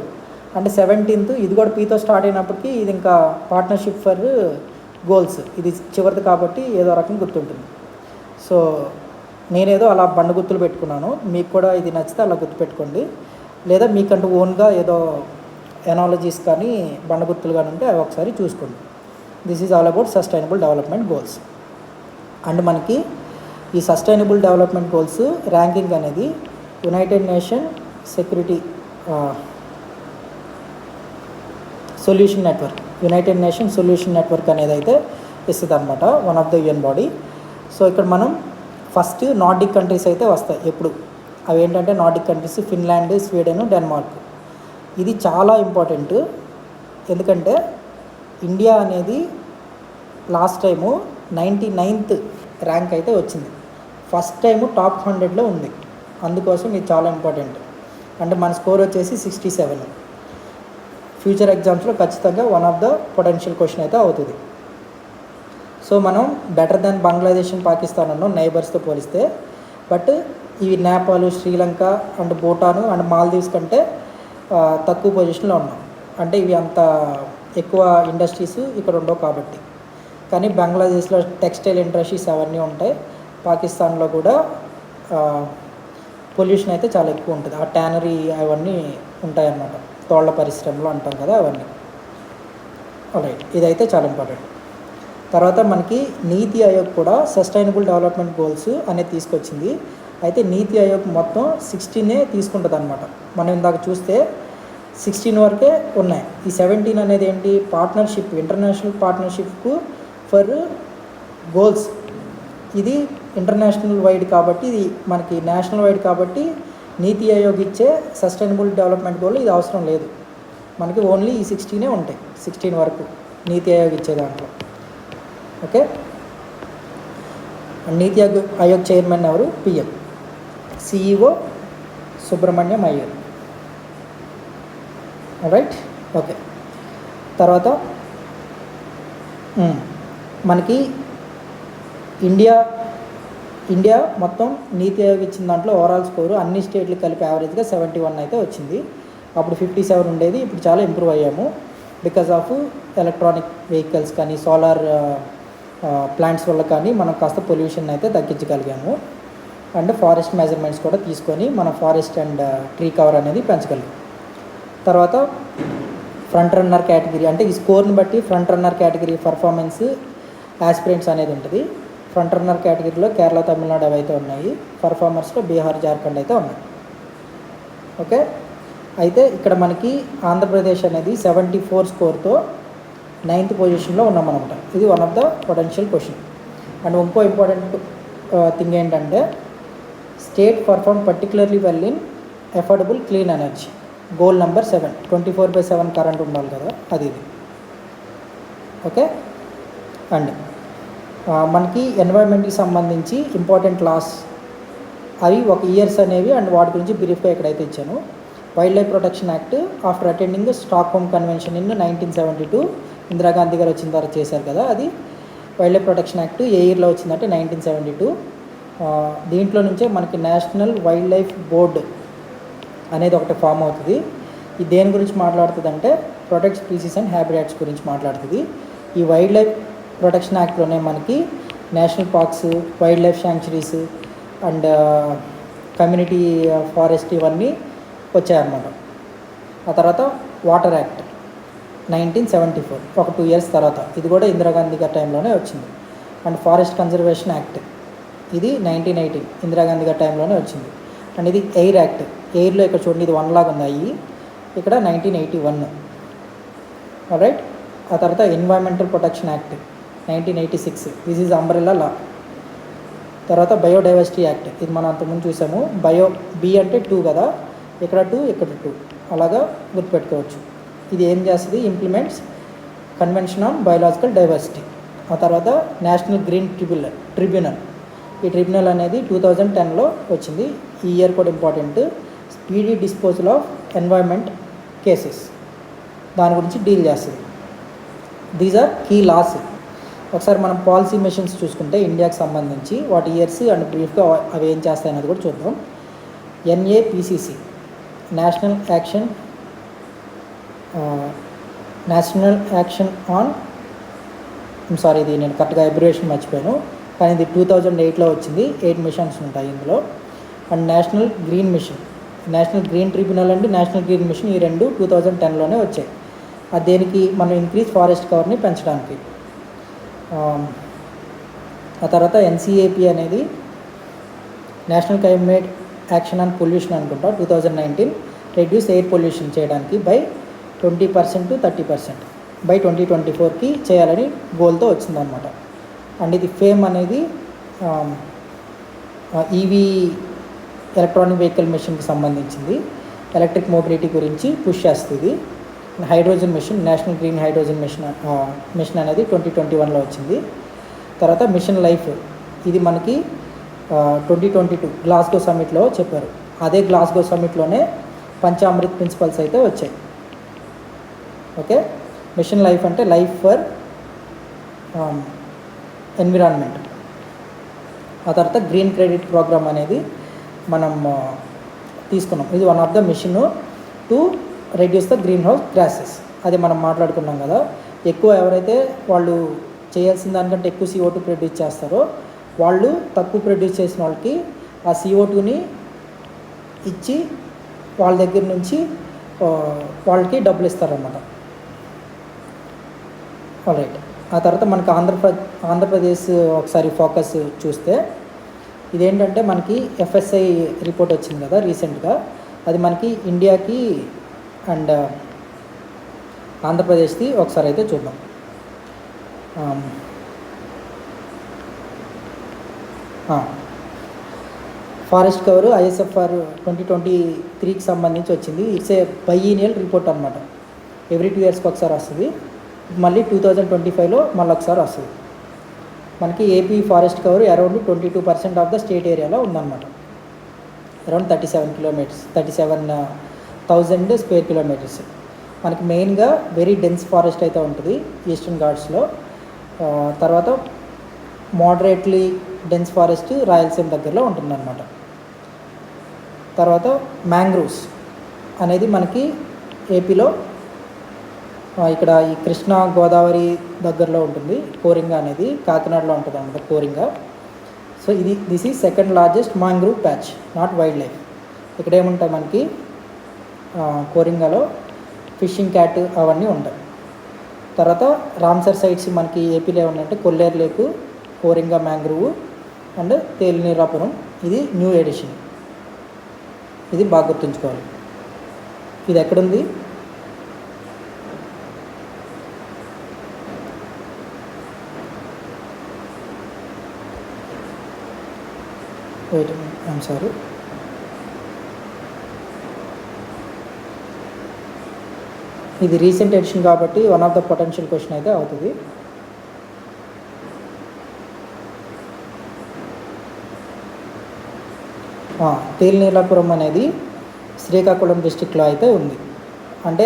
అంటే 17th ఇది కూడా Pతో స్టార్ట్ అయినప్పటికీ ఇది ఇంకా పార్ట్నర్షిప్ ఫర్ గోల్స్, ఇది చివరిది కాబట్టి ఏదో రకంగా గుర్తుంటుంది. సో నేనేదో అలా బండ గుర్తులు పెట్టుకున్నాను, మీకు కూడా ఇది నచ్చితే అలా గుర్తుపెట్టుకోండి. లేదా మీకంటూ ఓన్గా ఏదో ఎనాలజీస్ కానీ బండ గుర్తులు కానీ ఉంటే అవి ఒకసారి చూసుకోండి. This is all about sustainable development goals. And మనకి ఈ సస్టైనబుల్ డెవలప్మెంట్ గోల్స్ ర్యాంకింగ్ అనేది United nation security solution network అనేది అయితే ఇస్తుంది అనమాట, one of the UN body. So ఇక్కడ మనం ఫస్ట్ నార్డిక్ కంట్రీస్ అయితే వస్తాయి ఎప్పుడు. అవి ఏంటంటే Nordic countries Finland, Sweden, Denmark. ఇది చాలా ఇంపార్టెంట్, ఎందుకంటే ఇండియా అనేది లాస్ట్ టైము 99th ర్యాంక్ అయితే వచ్చింది. ఫస్ట్ టైము టాప్ 100లో ఉంది, అందుకోసం ఇది చాలా ఇంపార్టెంట్. అంటే మన స్కోర్ వచ్చేసి 67. ఫ్యూచర్ ఎగ్జామ్స్లో ఖచ్చితంగా one of the potential question అయితే అవుతుంది. సో మనం better than Bangladesh and Pakistan ఉన్నాం నైబర్స్తో పోలిస్తే. బట్ ఇవి నేపాల్, శ్రీలంక అండ్ భూటాను అండ్ మాల్దీవ్స్ కంటే తక్కువ పొజిషన్లో ఉన్నాం. అంటే ఇవి అంత ఎక్కువ ఇండస్ట్రీస్ ఇక్కడ ఉండవు కాబట్టి. కానీ బంగ్లాదేశ్లో టెక్స్టైల్ ఇండస్ట్రీస్ అవన్నీ ఉంటాయి. పాకిస్తాన్లో కూడా పొల్యూషన్ అయితే చాలా ఎక్కువ ఉంటుంది. ఆ ట్యానరీ అవన్నీ ఉంటాయన్నమాట, తోళ్ల పరిశ్రమలు అంటాం కదా అవన్నీ. రైట్, ఇదైతే చాలా ఇంపార్టెంట్. తర్వాత మనకి నీతి ఆయోగ్ కూడా సస్టైనబుల్ డెవలప్మెంట్ గోల్స్ అనేది తీసుకొచ్చింది. అయితే నీతి ఆయోగ్ మొత్తం 16 తీసుకుంటుంది అనమాట. మనం ఇందాక చూస్తే 16 వరకే ఉన్నాయి. ఈ 17 అనేది ఏంటి, పార్ట్నర్షిప్, ఇంటర్నేషనల్ పార్ట్నర్షిప్కు ఫర్ గోల్స్. ఇది ఇంటర్నేషనల్ వైడ్ కాబట్టి, ఇది మనకి నేషనల్ వైడ్ కాబట్టి నీతి ఆయోగ్ ఇచ్చే సస్టైనబుల్ డెవలప్మెంట్ గోల్ ఇది అవసరం లేదు. మనకి ఓన్లీ ఈ 16 ఉంటాయి, 16 వరకు నీతి ఆయోగ్ ఇచ్చే దాంట్లో. ఓకే, నీతి ఆయోగ్ చైర్మన్ ఎవరు, PM, CEO Subrahmanyam Iyer. Right, okay. తర్వాత మనకి ఇండియా మొత్తం నీతి ఆయోగ్ ఇచ్చిన దాంట్లో ఓవరాల్ స్కోరు అన్ని స్టేట్లు కలిపి యావరేజ్గా 71 అయితే వచ్చింది. అప్పుడు 57 ఉండేది, ఇప్పుడు చాలా ఇంప్రూవ్ అయ్యాము. బికాజ్ ఆఫ్ ఎలక్ట్రానిక్ వెహికల్స్ కానీ సోలార్ ప్లాంట్స్ వల్ల కానీ మనం కాస్త పొల్యూషన్ అయితే తగ్గించగలిగాము. అండ్ ఫారెస్ట్ మెజర్మెంట్స్ కూడా తీసుకొని మన ఫారెస్ట్ అండ్ ట్రీ కవర్ అనేది పెంచగలిగాం. తర్వాత ఫ్రంట్ రన్నర్ కేటగిరీ, అంటే ఈ స్కోర్ని బట్టి front runner category performance aspirants అనేది ఉంటుంది. ఫ్రంట్ రన్నర్ కేటగిరీలో కేరళ, తమిళనాడు అవి అయితే ఉన్నాయి. పర్ఫార్మర్స్లో బీహార్, జార్ఖండ్ అయితే ఉన్నాయి. ఓకే, అయితే ఇక్కడ మనకి ఆంధ్రప్రదేశ్ అనేది 74 స్కోర్తో 9th పొజిషన్లో ఉన్నామన్నమాట. ఇది one of the potential question. And ఇంకో ఇంపార్టెంట్ థింగ్ ఏంటంటే state perform particularly well in affordable clean energy. Goal number 7, 24/7 current ఉండాలి కదా, అది ఇది. ఓకే, అండ్ మనకి ఎన్వైర్న్మెంట్కి సంబంధించి ఇంపార్టెంట్ లాస్ అవి ఒక ఇయర్స్ అనేవి అండ్ వాటి గురించి బ్రీఫ్గా ఇక్కడైతే ఇచ్చాను. Wild life protection act after attending Stockholm convention in 1972, Indira Gandhi గారు వచ్చిన తర్వాత చేశారు కదా, అది వైల్డ్ లైఫ్ ప్రొటెక్షన్ యాక్ట్ ఏ ఇయర్లో వచ్చిందంటే 1972. దీంట్లో నుంచే మనకి నేషనల్ వైల్డ్ లైఫ్ బోర్డ్ అనేది ఒకటి ఫామ్ అవుతుంది. ఇది దేని గురించి మాట్లాడుతుంది అంటే ప్రొటెక్ట్ స్పీసీస్ అండ్ హ్యాబిటాట్స్ గురించి మాట్లాడుతుంది. ఈ వైల్డ్ లైఫ్ ప్రొటెక్షన్ యాక్ట్లోనే మనకి national parks, wild life sanctuaries and community forest ఇవన్నీ వచ్చాయన్నమాట. ఆ తర్వాత వాటర్ యాక్ట్ 1974, ఒక 2 years తర్వాత, ఇది కూడా ఇందిరాగాంధీ గారి టైంలోనే వచ్చింది. అండ్ ఫారెస్ట్ కన్జర్వేషన్ యాక్ట్ ఇది 1918, ఇందిరాగాంధీ గారి టైంలోనే వచ్చింది. అండ్ ఇది ఎయిర్ యాక్ట్, ఎయిర్లో ఇక్కడ చూడండి ఇది 1 లాగా ఉంది, అయ్యి ఇక్కడ 1981. రైట్, ఆ తర్వాత environmental protection act 1986, this is umbrella law. తర్వాత బయోడైవర్సిటీ యాక్ట్, ఇది మనం అంతకుముందు చూసాము. బి అంటే 2 కదా, ఇక్కడ 2 ఇక్కడ 2 అలాగా గుర్తుపెట్టుకోవచ్చు. ఇది ఏం చేస్తుంది, implements Convention on biological Diversity. ఆ తర్వాత నేషనల్ గ్రీన్ ట్రిబ్యునల్, ఈ ట్రిబ్యునల్ అనేది 2010లో వచ్చింది. ఈ ఇయర్ కూడా important. Speedy disposal of environment cases, దాని గురించి డీల్ చేస్తుంది. These are key laws. ఒకసారి మనం పాలసీ మెషన్స్ చూసుకుంటే ఇండియాకి సంబంధించి వాటి ఇయర్స్ అండ్ బ్రీఫ్గా అవి ఏం చేస్తాయనేది కూడా చూద్దాం. NAPCC, national action on, sorry ఇది నేను కరెక్ట్గా అబ్రివేషన్ మర్చిపోయాను, కానీ ఇది 2008లో వచ్చింది. 8 మిషన్స్ ఉంటాయి ఇందులో. And National Green Mission, National green Tribunal and National Green Mission ఈ రెండు 2010లోనే వచ్చాయి. అది దేనికి, మనం ఇంక్రీజ్ ఫారెస్ట్ కవర్ని పెంచడానికి. ఆ తర్వాత NCAP అనేది national climate action and pollution అనుకుంటా 2019 రెడ్యూస్ ఎయిర్ పొల్యూషన్ చేయడానికి బై 20% to 30% బై 2024కి చేయాలని గోల్తో వచ్చిందనమాట. అండ్ ఇది ఫేమ్ అనేది ఈవీ ఎలక్ట్రానిక్ వెహికల్ మిషన్కి సంబంధించింది. ఎలక్ట్రిక్ మొబిలిటీ గురించి పుష్ చేస్తుంది. Hydrogen mission, National green hydrogen mission అనేది 2021లో వచ్చింది. తర్వాత మిషన్ లైఫ్, ఇది మనకి 2022 గ్లాస్గో సమ్మిట్లో చెప్పారు. అదే గ్లాస్గో సమ్మిట్లోనే పంచామృత్ ప్రిన్సిపల్స్ అయితే వచ్చాయి. ఓకే, మిషన్ లైఫ్ అంటే లైఫ్ ఫర్ ఎన్విరాన్మెంట్. ఆ తర్వాత గ్రీన్ క్రెడిట్ ప్రోగ్రామ్ అనేది మనం తీసుకున్నాం. ఇది one of the mission to reduce the greenhouse gases. అది మనం మాట్లాడుకున్నాం కదా. ఎక్కువ ఎవరైతే వాళ్ళు చేయాల్సిన దానికంటే ఎక్కువ CO2 ప్రొడ్యూస్ చేస్తారో వాళ్ళు తక్కువ ప్రొడ్యూస్ చేసిన వాళ్ళకి ఆ CO2ని ఇచ్చి వాళ్ళ దగ్గర నుంచి వాళ్ళకి డబ్బులు ఇస్తారన్నమాట. రైట్. ఆ తర్వాత మనకి ఆంధ్రప్రదేశ్ ఒకసారి ఫోకస్ చూస్తే ఇదేంటంటే మనకి FSI రిపోర్ట్ వచ్చింది కదా రీసెంట్గా. అది మనకి ఇండియాకి అండ్ ఆంధ్రప్రదేశ్కి ఒకసారి అయితే చూద్దాం. ఫారెస్ట్ కవర్ ISFR 2023కి సంబంధించి వచ్చింది. ఇట్స్ ఏ బైయనియల్ రిపోర్ట్ అనమాట. ఎవ్రీ 2 yearsకి ఒకసారి వస్తుంది. మళ్ళీ 2025లో మళ్ళీ ఒకసారి వస్తుంది. మనకి AP forest cover around 22% of the state ఏరియాలో ఉందన్నమాట. Around 37,000 square kilometres. మనకి మెయిన్గా వెరీ డెన్స్ ఫారెస్ట్ అయితే ఉంటుంది ఈస్టర్న్ ఘాట్స్లో. తర్వాత మోడరేట్లీ డెన్స్ ఫారెస్ట్ రాయలసీమ దగ్గరలో ఉంటుందన్నమాట. తర్వాత మ్యాంగ్రూవ్స్ అనేది మనకి ఏపీలో ఇక్కడ ఈ కృష్ణా గోదావరి దగ్గరలో ఉంటుంది. కోరింగ అనేది కాకినాడలో ఉంటుంది అన్నమాట, Coringa. So this is second largest mangrove patch, not wild life. ఇక్కడ ఏముంటాయి మనకి కోరింగలో ఫిషింగ్ క్యాట్ అవన్నీ ఉంటాయి. తర్వాత రామ్సర్ సైట్స్ మనకి ఏపీలో ఏమున్నాయంటే కొల్లేరు లేకు, కోరింగ మ్యాంగ్రూవ్ అండ్ తేలినీరాపురం. ఇది న్యూ ఎడిషన్. ఇది బాగా గుర్తుంచుకోవాలి. ఇది ఎక్కడుంది, వెయిట్ ఐఎమ్ సారీ, ఇది రీసెంట్ ఎడిషన్ కాబట్టి one of the potential question అయితే అవుతుంది. తేలినీలాపురం అనేది శ్రీకాకుళం డిస్టిక్లో అయితే ఉంది. అంటే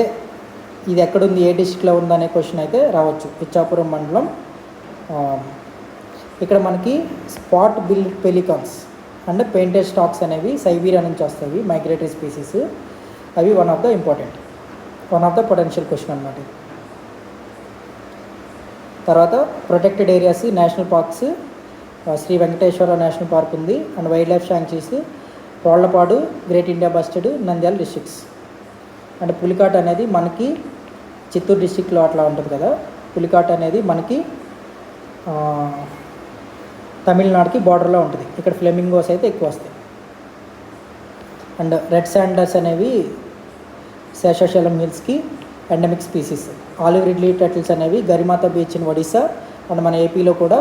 ఇది ఎక్కడుంది, ఏ డిస్టిక్లో ఉందనే క్వశ్చన్ అయితే రావచ్చు. ఇచ్చాపురం మండలం. ఇక్కడ మనకి spot bill pelicans and painted storks అనేవి సైబీరియా నుంచి వస్తాయి, మైగ్రేటరీ స్పీసీస్. అవి one of the potential question అన్నమాట. తర్వాత protected areas, national parks, Sri Venkateswara national park ఉంది. And wildlife sanctuaries Rollapadu, great India bustard, Nandyal districts. అంటే పులికాట్ అనేది మనకి చిత్తూరు డిస్ట్రిక్ట్లో అట్లా ఉంటుంది కదా. పులికాట్ అనేది మనకి తమిళనాడుకి బార్డర్లో ఉంటుంది. ఇక్కడ ఫ్లెమింగోస్ అయితే ఎక్కువ వస్తాయి. అండ్ రెడ్ శాండర్స్ అనేవి శేషాచలం హిల్స్కి endemic species. Olive ridley turtles అనేవి Gahirmatha beach in Odisha and మన ఏపీలో కూడా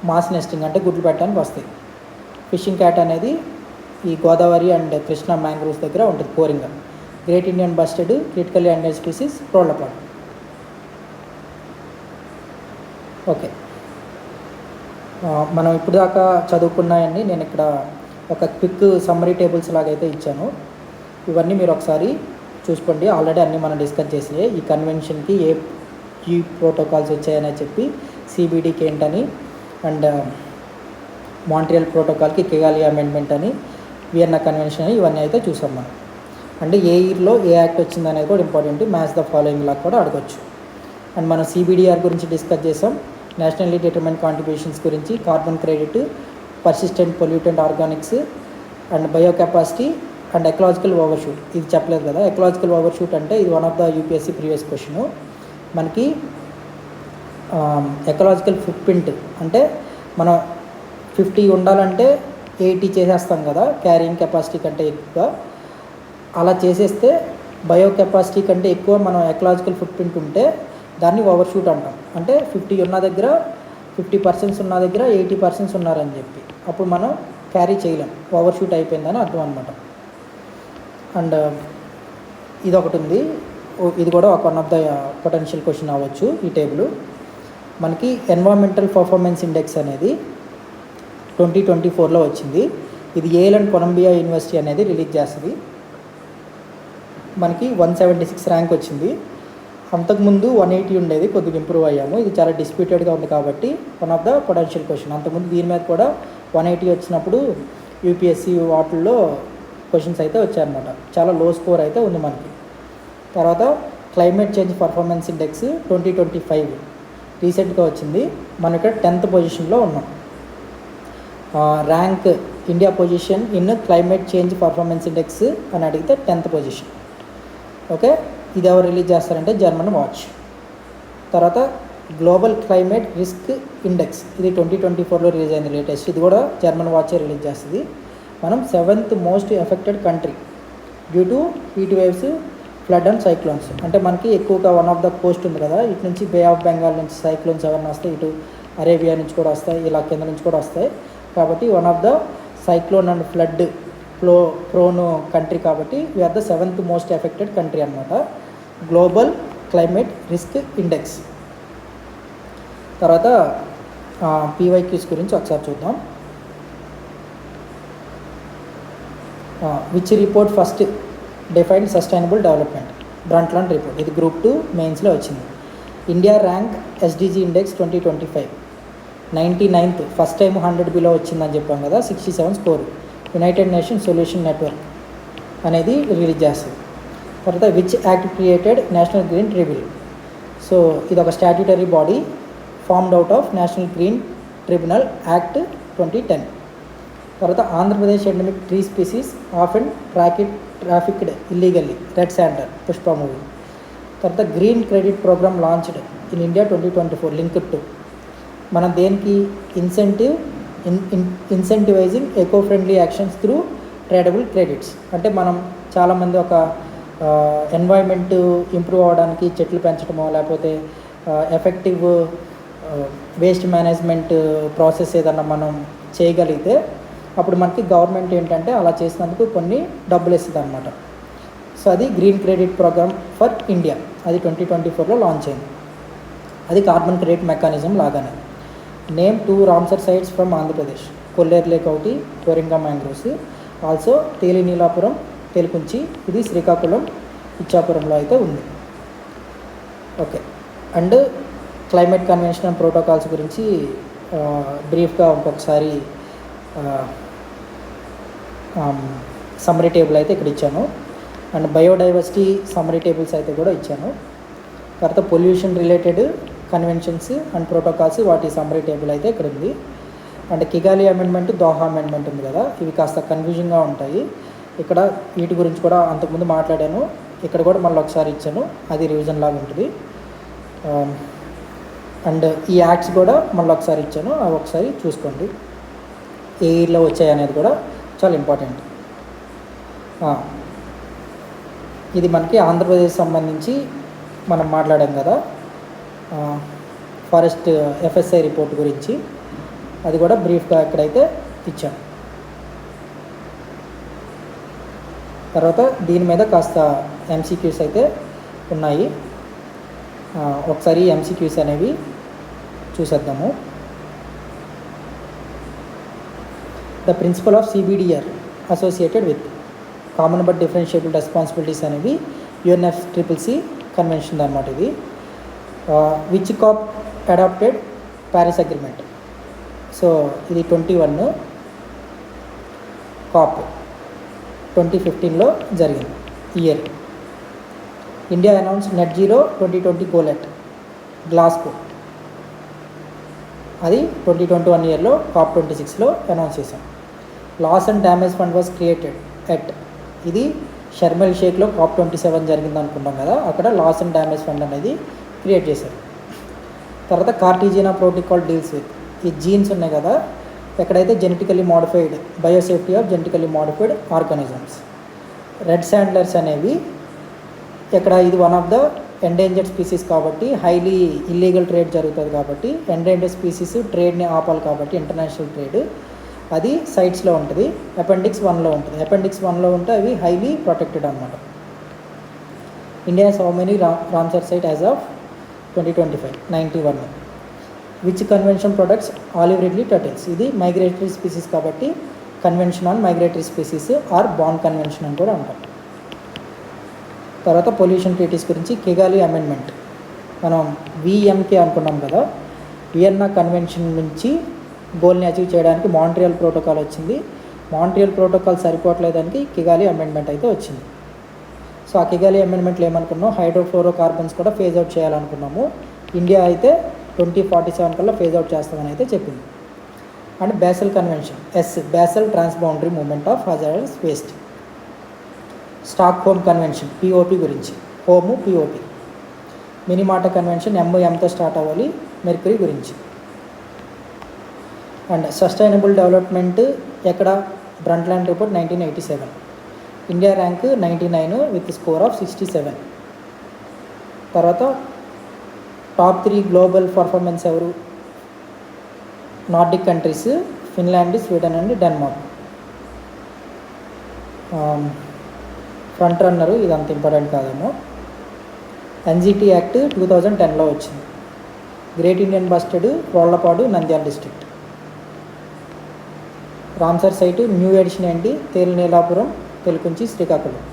మాస్ నెస్టింగ్ అంటే గుడ్లు పెట్టడానికి వస్తాయి. ఫిషింగ్ క్యాట్ అనేది ఈ గోదావరి అండ్ కృష్ణా మ్యాంగ్రూవ్స్ దగ్గర ఉంటుంది, Coringa. Great Indian bustard, critically endangered species Rollapadu. Okay, మనం ఇప్పుడు దాకా చదువుకున్నాయని నేను ఇక్కడ ఒక క్విక్ సమ్మరీ టేబుల్స్ లాగైతే ఇచ్చాను. ఇవన్నీ మీరు ఒకసారి చూసుకోండి. ఆల్రెడీ అన్నీ మనం డిస్కస్ చేసినాయి. ఈ కన్వెన్షన్కి ఏ ప్రోటోకాల్స్ వచ్చాయని చెప్పి, CBDకి ఏంటని, అండ్ మాంట్రియల్ ప్రోటోకాల్కి కిగాలి అమెండ్మెంట్ అని, వియన్నా కన్వెన్షన్ అని, ఇవన్నీ అయితే చూసాం మనం. అంటే ఏ ఇయర్లో ఏ యాక్ట్ వచ్చింది అనేది కూడా ఇంపార్టెంట్. మ్యాచ్ ద ఫాలోయింగ్ లాగా కూడా అడగచ్చు. అండ్ మనం CBDR గురించి డిస్కస్ చేసాం. నేషనల్లీ డిటర్మైన్ కాంట్రిబ్యూషన్స్ గురించి, carbon credit, persistent pollutant organics and biocapacity and ecological overshoot. ఇది చెప్పలేదు కదా. ఎకలాజికల్ ఓవర్షూట్ అంటే ఇది one of the UPSC previous question. మనకి ఎకలాజికల్ ఫుట్ ప్రింట్ అంటే మనం 50 ఉండాలంటే 80 చేసేస్తాం కదా క్యారింగ్ కెపాసిటీ కంటే ఎక్కువ. అలా చేసేస్తే బయో కెపాసిటీ కంటే ఎక్కువ మనం ఎకలాజికల్ ఫుట్ ప్రింట్ ఉంటే దాన్ని ఓవర్షూట్ అంటాం. అంటే 50 ఉన్న దగ్గర 50% ఉన్న దగ్గర 80% ఉన్నారని చెప్పి అప్పుడు మనం క్యారీ చేయలేం, ఓవర్షూట్ అయిపోయిందని అర్థం అనమాట. అండ్ ఇది ఒకటి ఉంది, ఇది కూడా ఒక one of the potential question అవ్వచ్చు ఈ టేబుల్. మనకి ఎన్వైరన్మెంటల్ పర్ఫార్మెన్స్ ఇండెక్స్ అనేది 2024లో వచ్చింది. ఇది యేల్ అండ్ కొలంబియా యూనివర్సిటీ అనేది రిలీజ్ చేస్తుంది. మనకి 176 ర్యాంక్ వచ్చింది. అంతకుముందు 180 ఉండేది, కొద్దిగా ఇంప్రూవ్ అయ్యాము. ఇది చాలా డిస్ప్యూటెడ్గా ఉంది కాబట్టి one of the potential question. అంతకుముందు దీని మీద కూడా 180 వచ్చినప్పుడు యూపీఎస్సీ వాటిల్లో క్వశ్చన్స్ అయితే వచ్చాయన్నమాట. చాలా లో స్కోర్ అయితే ఉంది మనకి. తర్వాత క్లైమేట్ చేంజ్ పర్ఫార్మెన్స్ ఇండెక్స్ 2025 రీసెంట్గా వచ్చింది. మనం ఇక్కడ 10th పొజిషన్లో ఉన్నాం. Rank India position in climate change performance index అని అడిగితే 10th పొజిషన్. ఓకే, ఇది ఎవరు రిలీజ్ చేస్తారంటే జర్మన్ వాచ్. తర్వాత గ్లోబల్ క్లైమేట్ రిస్క్ ఇండెక్స్, ఇది 2024లో రిలీజ్ అయింది లేటెస్ట్. ఇది కూడా జర్మన్ వాచే రిలీజ్ చేస్తుంది. మనం 7th most affected country due to heat waves, flood and cyclones. అంటే మనకి ఎక్కువగా వన్ ఆఫ్ ద కోస్ట్ ఉంది కదా, ఇటు నుంచి బే ఆఫ్ బెంగాల్ నుంచి సైక్లోన్స్ ఎవరైనా వస్తాయి, ఇటు అరేబియా నుంచి కూడా వస్తాయి, ఇలా కింద నుంచి కూడా వస్తాయి. కాబట్టి one of the cyclone and flood prone country కాబట్టి we're the 7th most affected country అనమాట. Global climate risk index. తర్వాత పీవైక్యూస్ గురించి ఒకసారి చూద్దాం. Which report first defined sustainable development? Brundtland report. ఇది గ్రూప్ 2 మెయిన్స్లో వచ్చింది. India rank SDG index 2025 99th, first time 100 below వచ్చిందని చెప్పాం కదా, 67 score. United Nations solution network అనేది రిలీజ్ చేస్తుంది. తర్వాత which act created national green tribunal? So ఇది ఒక statutory body formed out of national green tribunal act 2010. తర్వాత Andhra Pradesh endemic tree species of and trafficked illegally, red sander, Pushpa movie. తర్వాత green credit program launched in India 2024 linked to. మనం దేనికి? Incentivising eco friendly actions through tradable credits. అంటే మనం చాలామంది ఒక environment improve అవ్వడానికి చెట్లు పెంచడమో లేకపోతే ఎఫెక్టివ్ వేస్ట్ మేనేజ్మెంట్ ప్రాసెస్ ఏదన్నా మనం చేయగలిగితే అప్పుడు మనకి గవర్నమెంట్ ఏంటంటే అలా చేసినందుకు కొన్ని డబ్బులు ఇస్తుంది అనమాట. సో అది green credit program for India, అది 2024లో లాంచ్ అయింది. అది కార్బన్ క్రెడిట్ మెకానిజం లాగానే. Name 2 Ramsar sites from Andhra Pradesh. Kolleru lake ఒకటి, కోరింగా మ్యాంగ్రోవ్స్. ఆల్సో తేలి నీలాపురం, తేలికుంచి, ఇది శ్రీకాకుళం ఇచ్చాపురంలో అయితే ఉంది. Okay, and climate convention and protocols గురించి బ్రీఫ్గా ఇంకొకసారి సమ్మరీ టేబుల్ అయితే ఇక్కడ ఇచ్చాను. అండ్ బయోడైవర్సిటీ సమ్మరీ టేబుల్స్ అయితే కూడా ఇచ్చాను. తర్వాత pollution related conventions and protocols వాటి సమ్మరీ టేబుల్ అయితే ఇక్కడ ఉంది. And Kigali amendment, Doha amendment ఉంది కదా, ఇవి కాస్త కన్ఫ్యూజన్గా ఉంటాయి. ఇక్కడ వీటి గురించి కూడా అంతకుముందు మాట్లాడాను, ఇక్కడ కూడా మళ్ళీ ఒకసారి ఇచ్చాను, అది రివిజన్ లాగా ఉంటుంది. అండ్ ఈ యాక్ట్స్ కూడా మళ్ళీ ఒకసారి ఇచ్చాను, అవి ఒకసారి చూసుకోండి. ఏ ఇయర్లో వచ్చాయి అనేది కూడా చాలా ఇంపార్టెంట్. ఇది మనకి ఆంధ్రప్రదేశ్ సంబంధించి మనం మాట్లాడాం కదా, ఫారెస్ట్ ఎఫ్ఎస్ఐ రిపోర్ట్ గురించి, అది కూడా బ్రీఫ్గా ఇక్కడైతే ఇచ్చాం. తర్వాత దీని మీద కాస్త ఎంసీక్యూస్ అయితే ఉన్నాయి, ఒకసారి ఎంసీక్యూస్ అనేవి చూసేద్దాము. The principle of CBDR associated with common but differentiable responsibilities అనేవి UNFCCC కన్వెన్షన్ అన్నమాట. ఇది which COP adopted Paris agreement? So ఇది 21 కాప్ 2015లో జరిగింది year. India announce net zero 2020 goal at Glasgow. అది 2021 ఇయర్లో COP26లో అనౌన్స్ చేశాం. Loss and damage fund was created at, ఇది షర్మెల్ షేక్లో COP27 జరిగింది అనుకుంటాం కదా, అక్కడ లాస్ అండ్ డ్యామేజ్ ఫండ్ అనేది క్రియేట్ చేశారు. తర్వాత కార్టిజియా ప్రోటోకాల్ డీల్స్ విత్, ఈ జీన్స్ ఉన్నాయి కదా, ఎక్కడైతే genetically modified, biosafety of genetically modified organisms. Red sanders అనేవి ఇక్కడ ఇది one of the endangered species కాబట్టి హైలీ ఇల్లీగల్ ట్రేడ్ జరుగుతుంది కాబట్టి ఎండేంజర్డ్ స్పీసీస్ ట్రేడ్ని ఆపాలి కాబట్టి ఇంటర్నేషనల్ ట్రేడ్ అది సైట్స్లో ఉంటుంది. అపెండిక్స్ 1లో ఉంటుంది. అపెండిక్స్ 1లో ఉంటే అవి హైలీ ప్రొటెక్టెడ్ అనమాట. India how many Ramsar site as of 2025 91. Which convention products olive ridley turtles, ఇది మైగ్రేటరీ స్పీసీస్ కాబట్టి convention on migratory species or Bonn convention అని కూడా అంటాం. తర్వాత పొల్యూషన్ ట్రీటీస్ గురించి కిగాలి అమెండ్మెంట్, మనం విఎంకే అనుకున్నాం కదా, వియన్నా కన్వెన్షన్ నుంచి గోల్ని అచీవ్ చేయడానికి మాంట్రియల్ ప్రోటోకాల్ వచ్చింది. మాంట్రియల్ ప్రోటోకాల్ సరిపోవట్లేదానికి కిగాలి అమెండ్మెంట్ అయితే వచ్చింది. సో ఆ కిగాలి అమెండ్మెంట్లో ఏమనుకున్నాం, హైడ్రోఫ్లోరో కార్బన్స్ కూడా ఫేజ్ అవుట్ చేయాలనుకున్నాము. ఇండియా అయితే 2047 కల్లా ఫేజ్ అవుట్ చేస్తామని అయితే చెప్పింది. And Basel convention, Basel transboundary movement of hazardous waste. Stockholm convention, POP గురించి, హోము పిఓపి. మినిమాటా కన్వెన్షన్, ఎంతో స్టార్ట్ అవ్వాలి, మెర్క్యూరీ గురించి. అండ్ సస్టైనబుల్ డెవలప్మెంట్ ఎక్కడ, Brundtland report 1987. India rank 99 with score of 67. తర్వాత top 3 global performance ఎవరు, Nordic countries, Finland, Sweden and Denmark. Front runner, ఇది అంత important కాదేమో. ఎన్జిటి యాక్ట్ 2010లో వచ్చింది. Great Indian bustard Rollapadu, Nandyal district. Ramsar site new edition ఏంటి, Telineelapuram, Telukunchi, Srikakulam.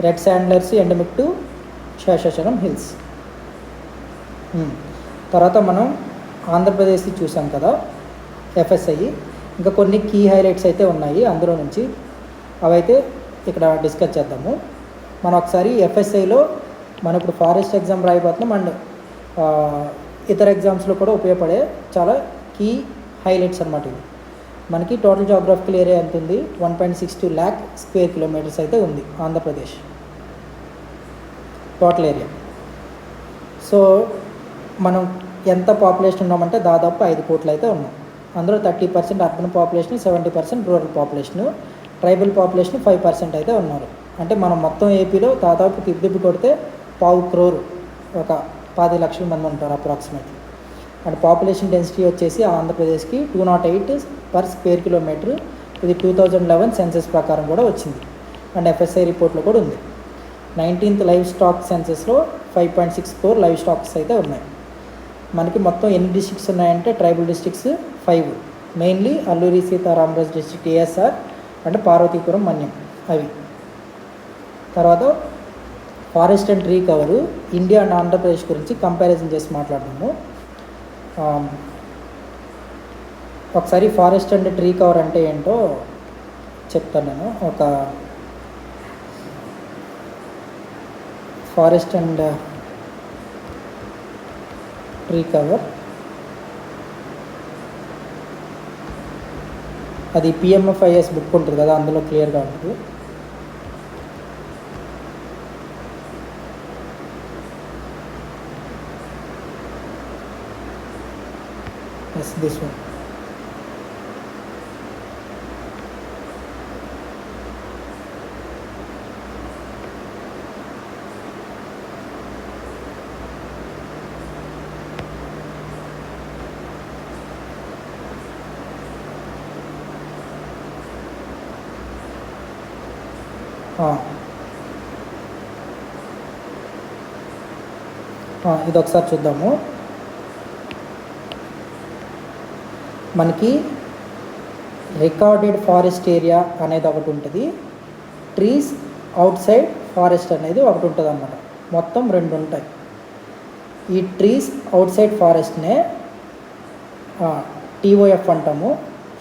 Red sanders endemic to Seshachalam hills. తర్వాత మనం ఆంధ్రప్రదేశ్కి చూసాం కదా ఎఫ్ఎస్ఐ, ఇంకా కొన్ని కీ హైలైట్స్ అయితే ఉన్నాయి అందులో నుంచి, అవైతే ఇక్కడ డిస్కస్ చేద్దాము. మనం ఒకసారి ఎఫ్ఎస్ఐలో మనం ఇప్పుడు ఫారెస్ట్ ఎగ్జామ్ రాయిపోతున్నాం అండ్ ఇతర ఎగ్జామ్స్లో కూడా ఉపయోగపడే చాలా కీ హైలైట్స్ అన్నమాట ఇవి. మనకి టోటల్ జాగ్రఫికల్ ఏరియా ఎంత ఉంది, 1.62 lakh స్క్వేర్ కిలోమీటర్స్ అయితే ఉంది ఆంధ్రప్రదేశ్ టోటల్ ఏరియా. సో మనం ఎంత పాపులేషన్ ఉన్నామంటే దాదాపు 5 కోట్లు అయితే ఉన్నాం. అందులో 30% urban population, 70% rural population, tribal population 5% అయితే ఉన్నారు. అంటే మనం మొత్తం ఏపీలో దాదాపు తిప్పి కొడితే 1.25 crore, ఒక 10 లక్షల మంది ఉంటారు అప్రాక్సిమేట్లీ. అండ్ పాపులేషన్ డెన్సిటీ వచ్చేసి ఆంధ్రప్రదేశ్కి 208 per స్క్వేర్ కిలోమీటర్. ఇది 2011 సెన్సెస్ ప్రకారం కూడా వచ్చింది అండ్ ఎఫ్ఎస్ఐ రిపోర్ట్లో కూడా ఉంది. 19th లైవ్ స్టాక్ సెన్సెస్లో 5.6 crore లైవ్ స్టాక్స్ అయితే ఉన్నాయి. మనకి మొత్తం ఎన్ని డిస్ట్రిక్ట్స్ ఉన్నాయంటే tribal districts 5, mainly Alluri Sitarama Raju district ASR అంటే పార్వతీపురం, మన్యం అవి. తర్వాత forest and tree cover, India and Andhra Pradesh గురించి కంపారిజన్ చేసి మాట్లాడదాము. ఒకసారి ఫారెస్ట్ అండ్ ట్రీ కవర్ అంటే ఏంటో చెప్తాను నేను. ఒక ఫారెస్ట్ అండ్ ట్రీ కవర్, అది పిఎంఎఫ్ఐఎస్ బుక్ ఉంటుంది కదా, అందులో క్లియర్గా ఉంటుంది. Yes, this one. ఇది ఒకసారి చూద్దాము. మనకి రికార్డెడ్ ఫారెస్ట్ ఏరియా అనేది ఒకటి ఉంటుంది, ట్రీస్ అవుట్ సైడ్ ఫారెస్ట్ అనేది ఒకటి ఉంటుంది అన్నమాట. మొత్తం 2 ఉంటాయి. ఈ ట్రీస్ అవుట్ సైడ్ ఫారెస్ట్నే టీఓఎఫ్ అంటాము.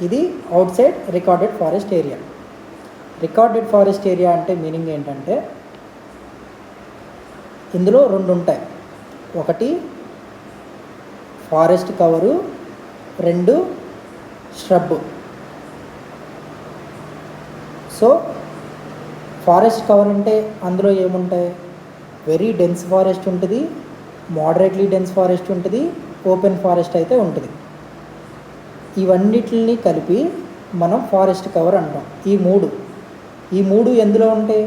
ఇది out side recorded forest area. Recorded forest area అంటే మీనింగ్ ఏంటంటే ఇందులో 2 ఉంటాయి. ఒకటి forest cover, 2 shrub. So forest cover అంటే అందులో ఏముంటాయి, వెరీ డెన్స్ ఫారెస్ట్ ఉంటుంది, మోడరేట్లీ డెన్స్ ఫారెస్ట్ ఉంటుంది, ఓపెన్ ఫారెస్ట్ అయితే ఉంటుంది. ఇవన్నిటిని కలిపి మనం ఫారెస్ట్ కవర్ అంటాం. ఈ మూడు ఎందులో ఉంటాయి,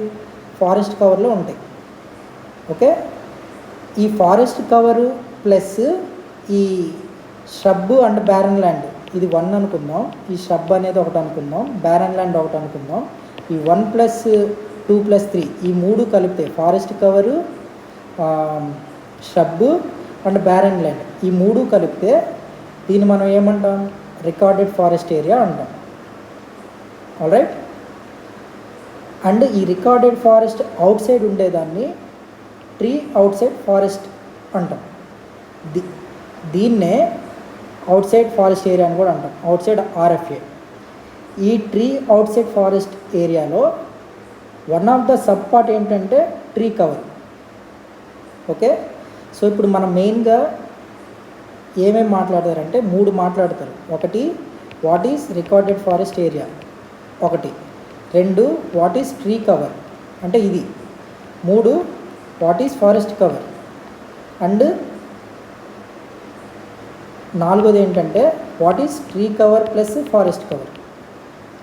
ఫారెస్ట్ కవర్లో ఉంటాయి. ఓకే, ఈ ఫారెస్ట్ కవరు ప్లస్ ఈ షబ్బు అండ్ బ్యారన్ ల్యాండ్, ఇది 1 అనుకుందాం, ఈ షబ్ అనేది ఒకటి అనుకుందాం, బ్యారన్ ల్యాండ్ ఒకటి అనుకుందాం. ఈ 1 + 2 + 3 ఈ 3 కలిపితే forest cover, Shabbu and barren land ఈ 3 కలిపితే దీన్ని మనం ఏమంటాం, రికార్డెడ్ ఫారెస్ట్ ఏరియా అంటాం. ఆల్రైట్. అండ్ ఈ రికార్డెడ్ ఫారెస్ట్ అవుట్ సైడ్ ఉండేదాన్ని ట్రీ అవుట్ సైడ్ ఫారెస్ట్ అంటాం. దీన్నే అవుట్ సైడ్ ఫారెస్ట్ ఏరియా అని కూడా అంటాం, అవుట్ సైడ్ RFA. ఈ ట్రీ అవుట్ సైడ్ ఫారెస్ట్ ఏరియాలో one of the sub part ఏంటంటే ట్రీ కవర్. ఓకే, సో ఇప్పుడు మనం మెయిన్గా ఏమేమి మాట్లాడతారంటే 3 మాట్లాడతారు. ఒకటి, what is recorded forest area, ఒకటి. 2, వాట్ ఈస్ ట్రీ కవర్ అంటే ఇది. 3, what is forest cover. And 4ది ఏంటంటే what is tree cover plus forest cover.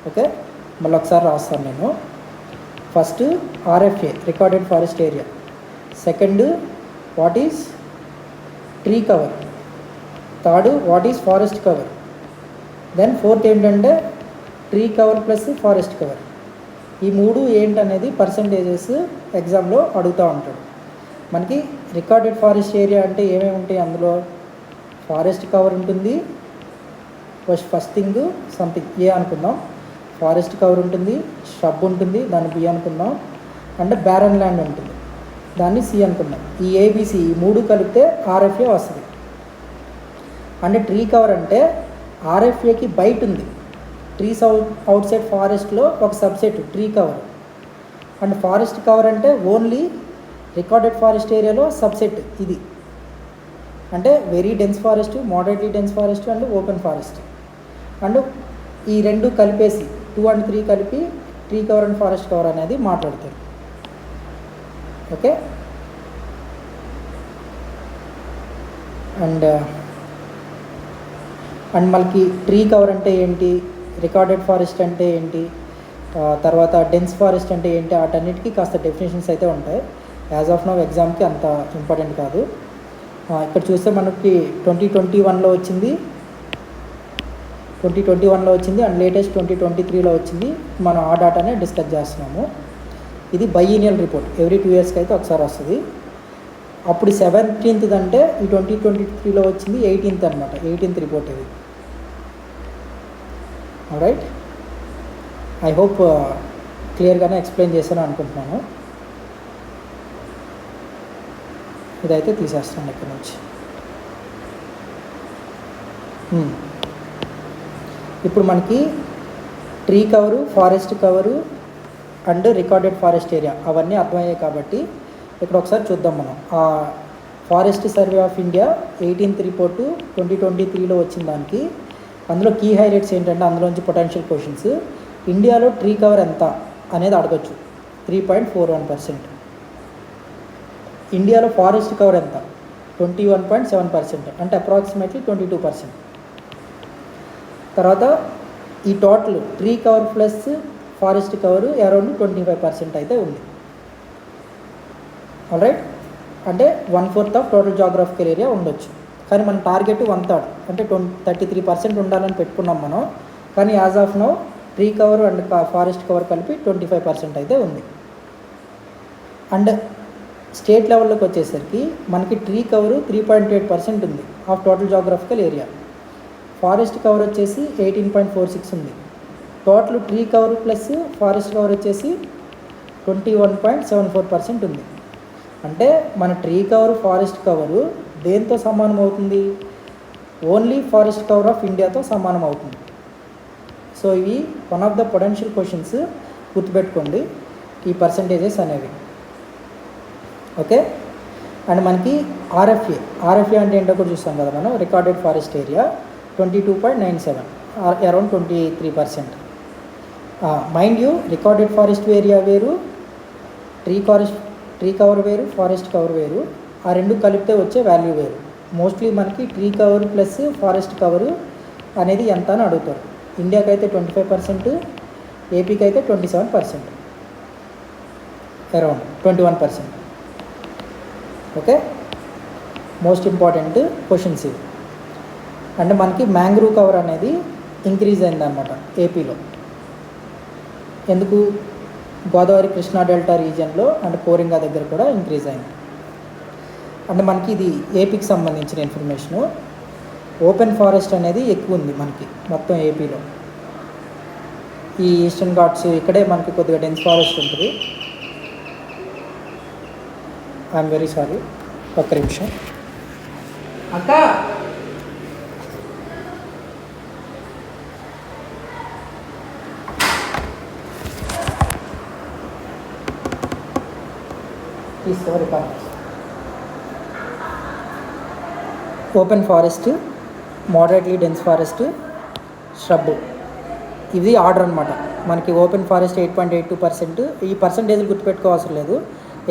Okay, మళ్ళీ ఒకసారి రాస్తాను నేను. First RFA, recorded forest area. Second, what is tree cover. Third, what is forest cover. Then 4th ఏంటంటే tree cover plus forest cover. ఈ 3 ఏంటనేది percentages ఎగ్జామ్లో అడుగుతూ ఉంటాడు. మనకి రికార్డెడ్ ఫారెస్ట్ ఏరియా అంటే ఏమేమి ఉంటాయి, అందులో ఫారెస్ట్ కవర్ ఉంటుంది, ఫస్ట్ థింగ్ సంథింగ్ ఏ అనుకుందాం, ఫారెస్ట్ కవర్ ఉంటుంది, షబ్ ఉంటుంది, దాన్ని B అనుకుందాం, అండ్ బ్యారన్ ల్యాండ్ ఉంటుంది, దాన్ని C అనుకుందాం. ఈ ABC ఈ 3 కలిపితే RFA వస్తుంది. అండ్ ట్రీ కవర్ అంటే RFAకి బయట ఉంది, ట్రీస్ అవుట్ సైడ్ ఫారెస్ట్లో ఒక subset tree cover. And forest cover అంటే ఓన్లీ రికార్డెడ్ ఫారెస్ట్ ఏరియాలో సబ్సెట్ ఇది, అంటే very dense forest, moderately dense forest and open forest. And ఈ 2 కలిపేసి 2 and 3 కలిపి tree cover and forest cover అనేది మాట్లాడతారు. ఓకే, అండ్ మనకి ట్రీ కవర్ అంటే ఏంటి, రికార్డెడ్ ఫారెస్ట్ అంటే ఏంటి, తర్వాత డెన్స్ ఫారెస్ట్ అంటే ఏంటి, వాటన్నిటికీ కాస్త డెఫినేషన్స్ అయితే ఉంటాయి. యాజ్ ఆఫ్ నౌ ఎగ్జామ్కి అంత ఇంపార్టెంట్ కాదు. ఇక్కడ చూస్తే మనకి 2021లో వచ్చింది, 2021లో వచ్చింది, అండ్ లేటెస్ట్ 2023లో వచ్చింది. మనం ఆ డాటానే డిస్కస్ చేస్తున్నాము. ఇది బైఎనియల్ రిపోర్ట్, ఎవ్రీ 2 yearsకి అయితే ఒకసారి వస్తుంది. అప్పుడు 17th అంటే ఈ 2023లో వచ్చింది 18th అనమాట, 18th రిపోర్ట్ ఇది. రైట్, ఐ హోప్ క్లియర్గానే ఎక్స్ప్లెయిన్ చేశాను అనుకుంటున్నాను. ఇదైతే తీసేస్తాను ఇక్కడ నుంచి. ఇప్పుడు మనకి tree cover, forest cover and recorded forest area అవన్నీ అర్థమయ్యాయి కాబట్టి ఇక్కడ ఒకసారి చూద్దాం మనం. ఆ forest survey of India 18th report 2023లో వచ్చిన దానికి అందులో కీ హైలైట్స్ ఏంటంటే అందులోంచి పొటెన్షియల్ క్వశ్చన్స్. ఇండియాలో ట్రీ కవర్ ఎంత అనేది అడగచ్చు, 3.41%. ఇండియాలో ఫారెస్ట్ కవర్ ఎంత, 21.7%, అంటే అప్రాక్సిమేట్లీ 22%. తర్వాత ఈ total tree cover plus forest cover around 25% అయితే ఉంది. ఆల్రైట్, అంటే 1/4 ఆఫ్ టోటల్ జాగ్రఫికల్ ఏరియా ఉండొచ్చు. కానీ మన టార్గెట్ 1/3 అంటే 33% ఉండాలని పెట్టుకున్నాం మనం. కానీ as of now tree cover and forest cover కలిపి 25% అయితే ఉంది. అండ్ స్టేట్ లెవెల్లోకి వచ్చేసరికి మనకి ట్రీ కవర్ 3.8% ఉంది of total geographical area. Forest cover వచ్చేసి 18.46 ఉంది. Total tree cover plus forest cover వచ్చేసి 21.74% ఉంది. అంటే మన ట్రీ కవర్, ఫారెస్ట్ కవరు దేంతో సమానం అవుతుంది, ఓన్లీ ఫారెస్ట్ కవర్ ఆఫ్ ఇండియాతో సమానం అవుతుంది. సో ఇవి one of the potential questions, గుర్తుపెట్టుకోండి ఈ పర్సంటేజెస్ అనేవి. ఓకే, అండ్ మనకి RFA అంటే ఏంటో కూడా చూస్తాం కదా మనం, recorded forest area. 22.97 or around 23%. Mind you, recorded forest area వేరు, ట్రీ కవర్ వేరు, ఫారెస్ట్ కవర్ వేరు. ఆ రెండు కలిపితే వచ్చే వాల్యూ వేరు. మోస్ట్లీ మనకి tree cover plus forest cover అనేది ఎంత అని అడుగుతారు. ఇండియాకి అయితే 25%, ఏపీకి అయితే 27%, around 21%. Okay, most important questions ఇవి. అంటే మనకి మ్యాంగ్రూవ్ కవర్ అనేది ఇంక్రీజ్ అయిందన్నమాట ఏపీలో. ఎందుకు? గోదావరి కృష్ణా డెల్టా రీజియన్లో అండ్ కోరింగా దగ్గర కూడా ఇంక్రీజ్ అయింది. అంటే మనకి ఇది ఏపీకి సంబంధించిన ఇన్ఫర్మేషను. ఓపెన్ ఫారెస్ట్ అనేది ఎక్కువ ఉంది మనకి మొత్తం ఏపీలో. ఈ ఈస్టర్న్ ఘాట్స్ ఇక్కడే మనకి కొద్దిగా డెన్స్ ఫారెస్ట్ ఉంటుంది. ఐఎమ్ వెరీ సారీ, ఒక్క నిమిషం అక్క. తీసుకోవాలి. Open forest, moderately dense forest, shrub, ఇది ఆర్డర్ అనమాట. మనకి ఓపెన్ ఫారెస్ట్ 8.82%. ఈ పర్సంటేజ్లు గుర్తుపెట్టుకోవాల్సిన లేదు.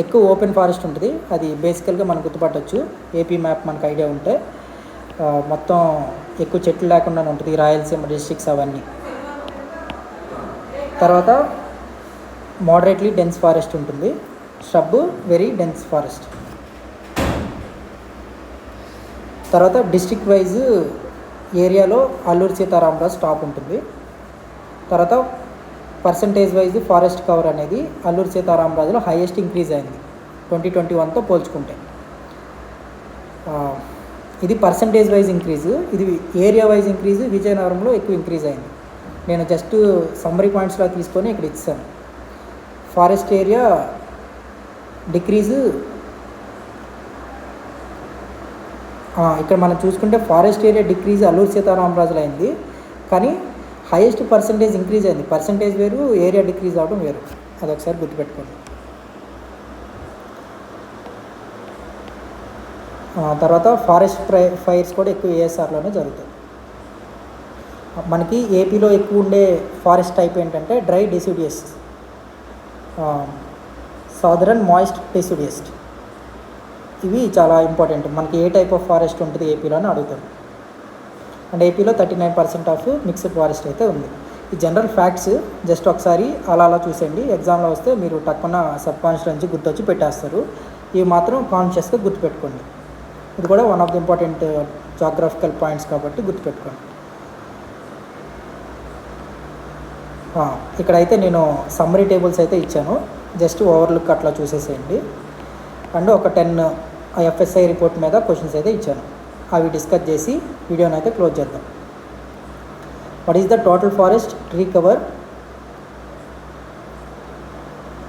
ఎక్కువ ఓపెన్ ఫారెస్ట్ ఉంటుంది. అది బేసికల్గా మనం గుర్తుపట్టవచ్చు ఏపీ మ్యాప్ మనకు ఐడియా ఉంటే. మొత్తం ఎక్కువ చెట్లు లేకుండా ఉంటుంది రాయలసీమ డిస్ట్రిక్ట్స్ అవన్నీ. తర్వాత మోడరేట్లీ డెన్స్ ఫారెస్ట్ ఉంటుంది, shrub, వెరీ డెన్స్ ఫారెస్ట్. తర్వాత డిస్ట్రిక్ట్ వైజ్ ఏరియాలో అల్లూరి సీతారామరాజు టాప్ ఉంటుంది. తర్వాత పర్సంటేజ్ వైజ్ ఫారెస్ట్ కవర్ అనేది అల్లూరి సీతారామరాజులో హైయెస్ట్ ఇంక్రీజ్ అయింది 2021తో పోల్చుకుంటే. ఇది పర్సంటేజ్ వైజ్ ఇంక్రీజు. ఇది ఏరియా వైజ్ ఇంక్రీజు విజయనగరంలో ఎక్కువ ఇంక్రీజ్ అయింది. నేను జస్ట్ సమ్మరీ పాయింట్స్లో తీసుకొని ఇక్కడ ఇచ్చాను. ఫారెస్ట్ ఏరియా డిక్రీజు, ఇక్కడ మనం చూసుకుంటే ఫారెస్ట్ ఏరియా డిక్రీజ్ అల్లూరి సీతారామరాజులో అయింది, కానీ హైయెస్ట్ పర్సంటేజ్ ఇంక్రీజ్ అయింది. పర్సంటేజ్ వేరు, ఏరియా డిక్రీజ్ అవడం వేరు. అదొకసారి గుర్తుపెట్టుకోండి. తర్వాత ఫారెస్ట్ ఫైర్స్ కూడా ఎక్కువ ఏఎస్ఆర్లోనే జరుగుతాయి. మనకి ఏపీలో ఎక్కువ ఉండే ఫారెస్ట్ టైప్ ఏంటంటే డ్రై డెసిడియస్, సదరన్ మాయిస్ట్ డెసిడియస్ట్. ఇవి చాలా ఇంపార్టెంట్. మనకి ఏ టైప్ ఆఫ్ ఫారెస్ట్ ఉంటుంది ఏపీలో అని అడుగుతారు. అండ్ ఏపీలో 39% ఆఫ్ మిక్స్డ్ ఫారెస్ట్ అయితే ఉంది. ఈ జనరల్ ఫ్యాక్ట్స్ జస్ట్ ఒకసారి అలా చూసేయండి. ఎగ్జామ్లో వస్తే మీరు తక్కువ సబ్ కాన్షియస్ నుంచి గుర్తొచ్చి పెట్టేస్తారు. ఇవి మాత్రం కాన్షియస్గా గుర్తుపెట్టుకోండి. ఇది కూడా one of the important geographical points కాబట్టి గుర్తుపెట్టుకోండి. ఇక్కడైతే నేను సమ్మరీ టేబుల్స్ అయితే ఇచ్చాను, జస్ట్ ఓవర్లుక్ అట్లా చూసేసేయండి. అండ్ ఒక 10 ఎఫ్ఎస్ఐ రిపోర్ట్ మీద క్వశ్చన్స్ అయితే ఇచ్చాను. అవి డిస్కస్ చేసి వీడియోని అయితే క్లోజ్ చేద్దాం. What is the total forest tree cover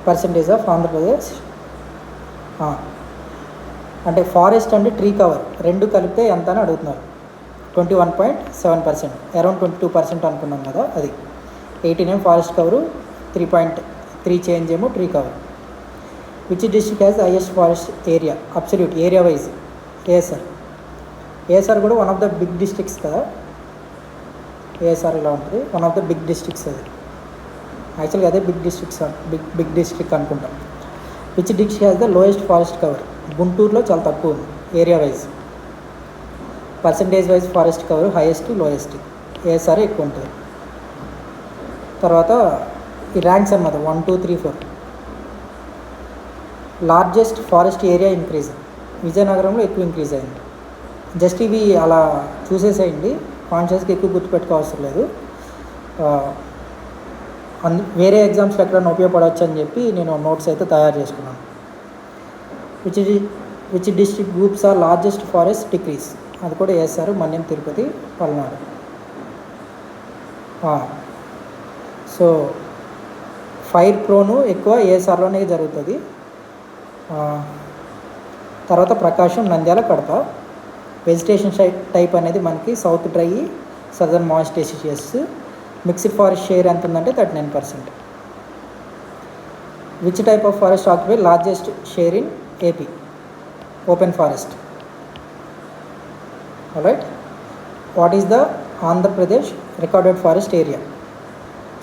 percentage of Andhra Pradesh? అంటే ఫారెస్ట్ అండ్ ట్రీ కవర్ రెండు కలిపితే ఎంత అని అడుగుతున్నారు. 21.7%, అరౌండ్ 22% అనుకున్నాం కదా. అది 18 ఫారెస్ట్ కవరు, 3.3 చేంజ్ ఏమో tree cover. Which district has highest forest area? Absolute area wise ASR కూడా one of the big districts కదా. ఏఎస్ఆర్ ఇలా ఉంటుంది, one of the big districts. అది యాక్చువల్గా అదే బిగ్ డిస్ట్రిక్ట్ అనుకుంటాం. Which district has the lowest forest cover? గుంటూరులో చాలా తక్కువ ఉంది area wise. Percentage wise forest cover highest lowest ASR ఎక్కువ ఉంటుంది. తర్వాత ఈ ర్యాంక్స్ అన్నమాట 1, 2, 3, 4. లార్జెస్ట్ ఫారెస్ట్ ఏరియా ఇంక్రీజ్ విజయనగరంలో ఎక్కువ ఇంక్రీజ్ అయింది. జస్ట్ ఇవి అలా చూసేసేయండి, కాన్షియస్గా ఎక్కువ గుర్తుపెట్టుకోవాల్సిన లేదు. వేరే ఎగ్జామ్స్లో ఎక్కడైనా ఉపయోగపడవచ్చు అని చెప్పి నేను నోట్స్ అయితే తయారు చేసుకున్నాను. Which district groups are largest forest decrease? అది కూడా వేస్తారు, మన్యం, తిరుపతి, పల్నాడు. సో ఫైర్ ప్రోను ఎక్కువ ఏఎస్ఆర్లోనే జరుగుతుంది. తర్వాత ప్రకాశం, నంద్యాల, కడప. వెజిటేషన్ టైప్ అనేది మనకి south dry, southern moist deciduous. Mixed forest share ఎంత ఉందంటే 39%. Which type of forest occupy largest share in AP? Open forest. Alright. What is the Andhra Pradesh recorded forest area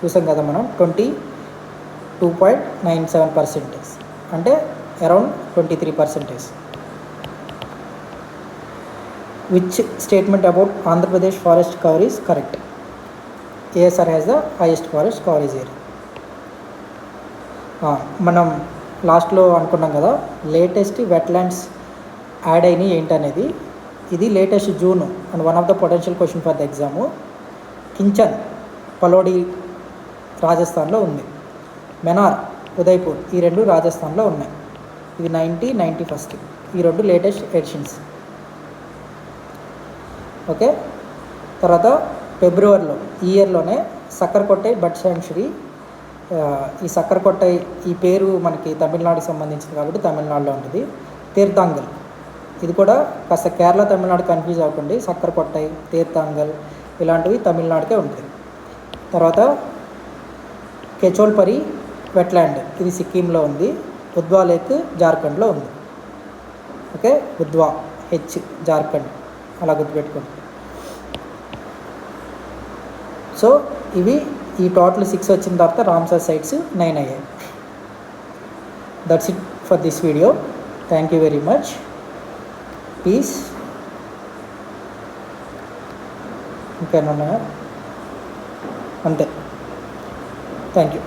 చూసాం కదా మనం 22.97%, అంటే around 23%. Which statement about Andhra Pradesh forest cover is correct? ASR has the highest forest coverage area. మనం లాస్ట్లో అనుకున్నాం కదా latest wetlands add అయినాయి ఏంటనేది. ఇది latest June and one of the potential question for the exam. Khichan Phalodi రాజస్థాన్లో ఉంది, మెనార్ ఉదయ్పూర్ ఈ రెండు రాజస్థాన్లో ఉన్నాయి. ఇది 91. ఈ రెండు లేటెస్ట్ ఎడిషన్స్. ఓకే, తర్వాత ఫిబ్రవరిలో ఈ ఇయర్లోనే సక్కర్కొట్టై బర్డ్ శాంక్చురీ. ఈ సక్కర్కొట్టై ఈ పేరు మనకి తమిళనాడుకి సంబంధించింది కాబట్టి తమిళనాడులో ఉంటుంది. తీర్థాంగల్ ఇది కూడా కాస్త కేరళ తమిళనాడు కన్ఫ్యూజ్ అవ్వకండి. సక్కర్కొట్టై, తీర్థాంగల్ ఇలాంటివి తమిళనాడుకే ఉంటుంది. తర్వాత కెచోల్పరి వెట్లాండ్ ఇది సిక్కింలో ఉంది. ఉద్వా లేక్ జార్ఖండ్లో ఉంది. ఓకే, ఉద్వా హెచ్ జార్ఖండ్ అలా గుర్తుపెట్టుకోండి. సో ఇవి ఈ టోటల్ 6 వచ్చిన తర్వాత రామ్సర్ సైట్స్ 9 అయ్యాయి. That's it for this video. Thank you very much. Peace. ఇంకేమన్నా? అంతే. Thank you.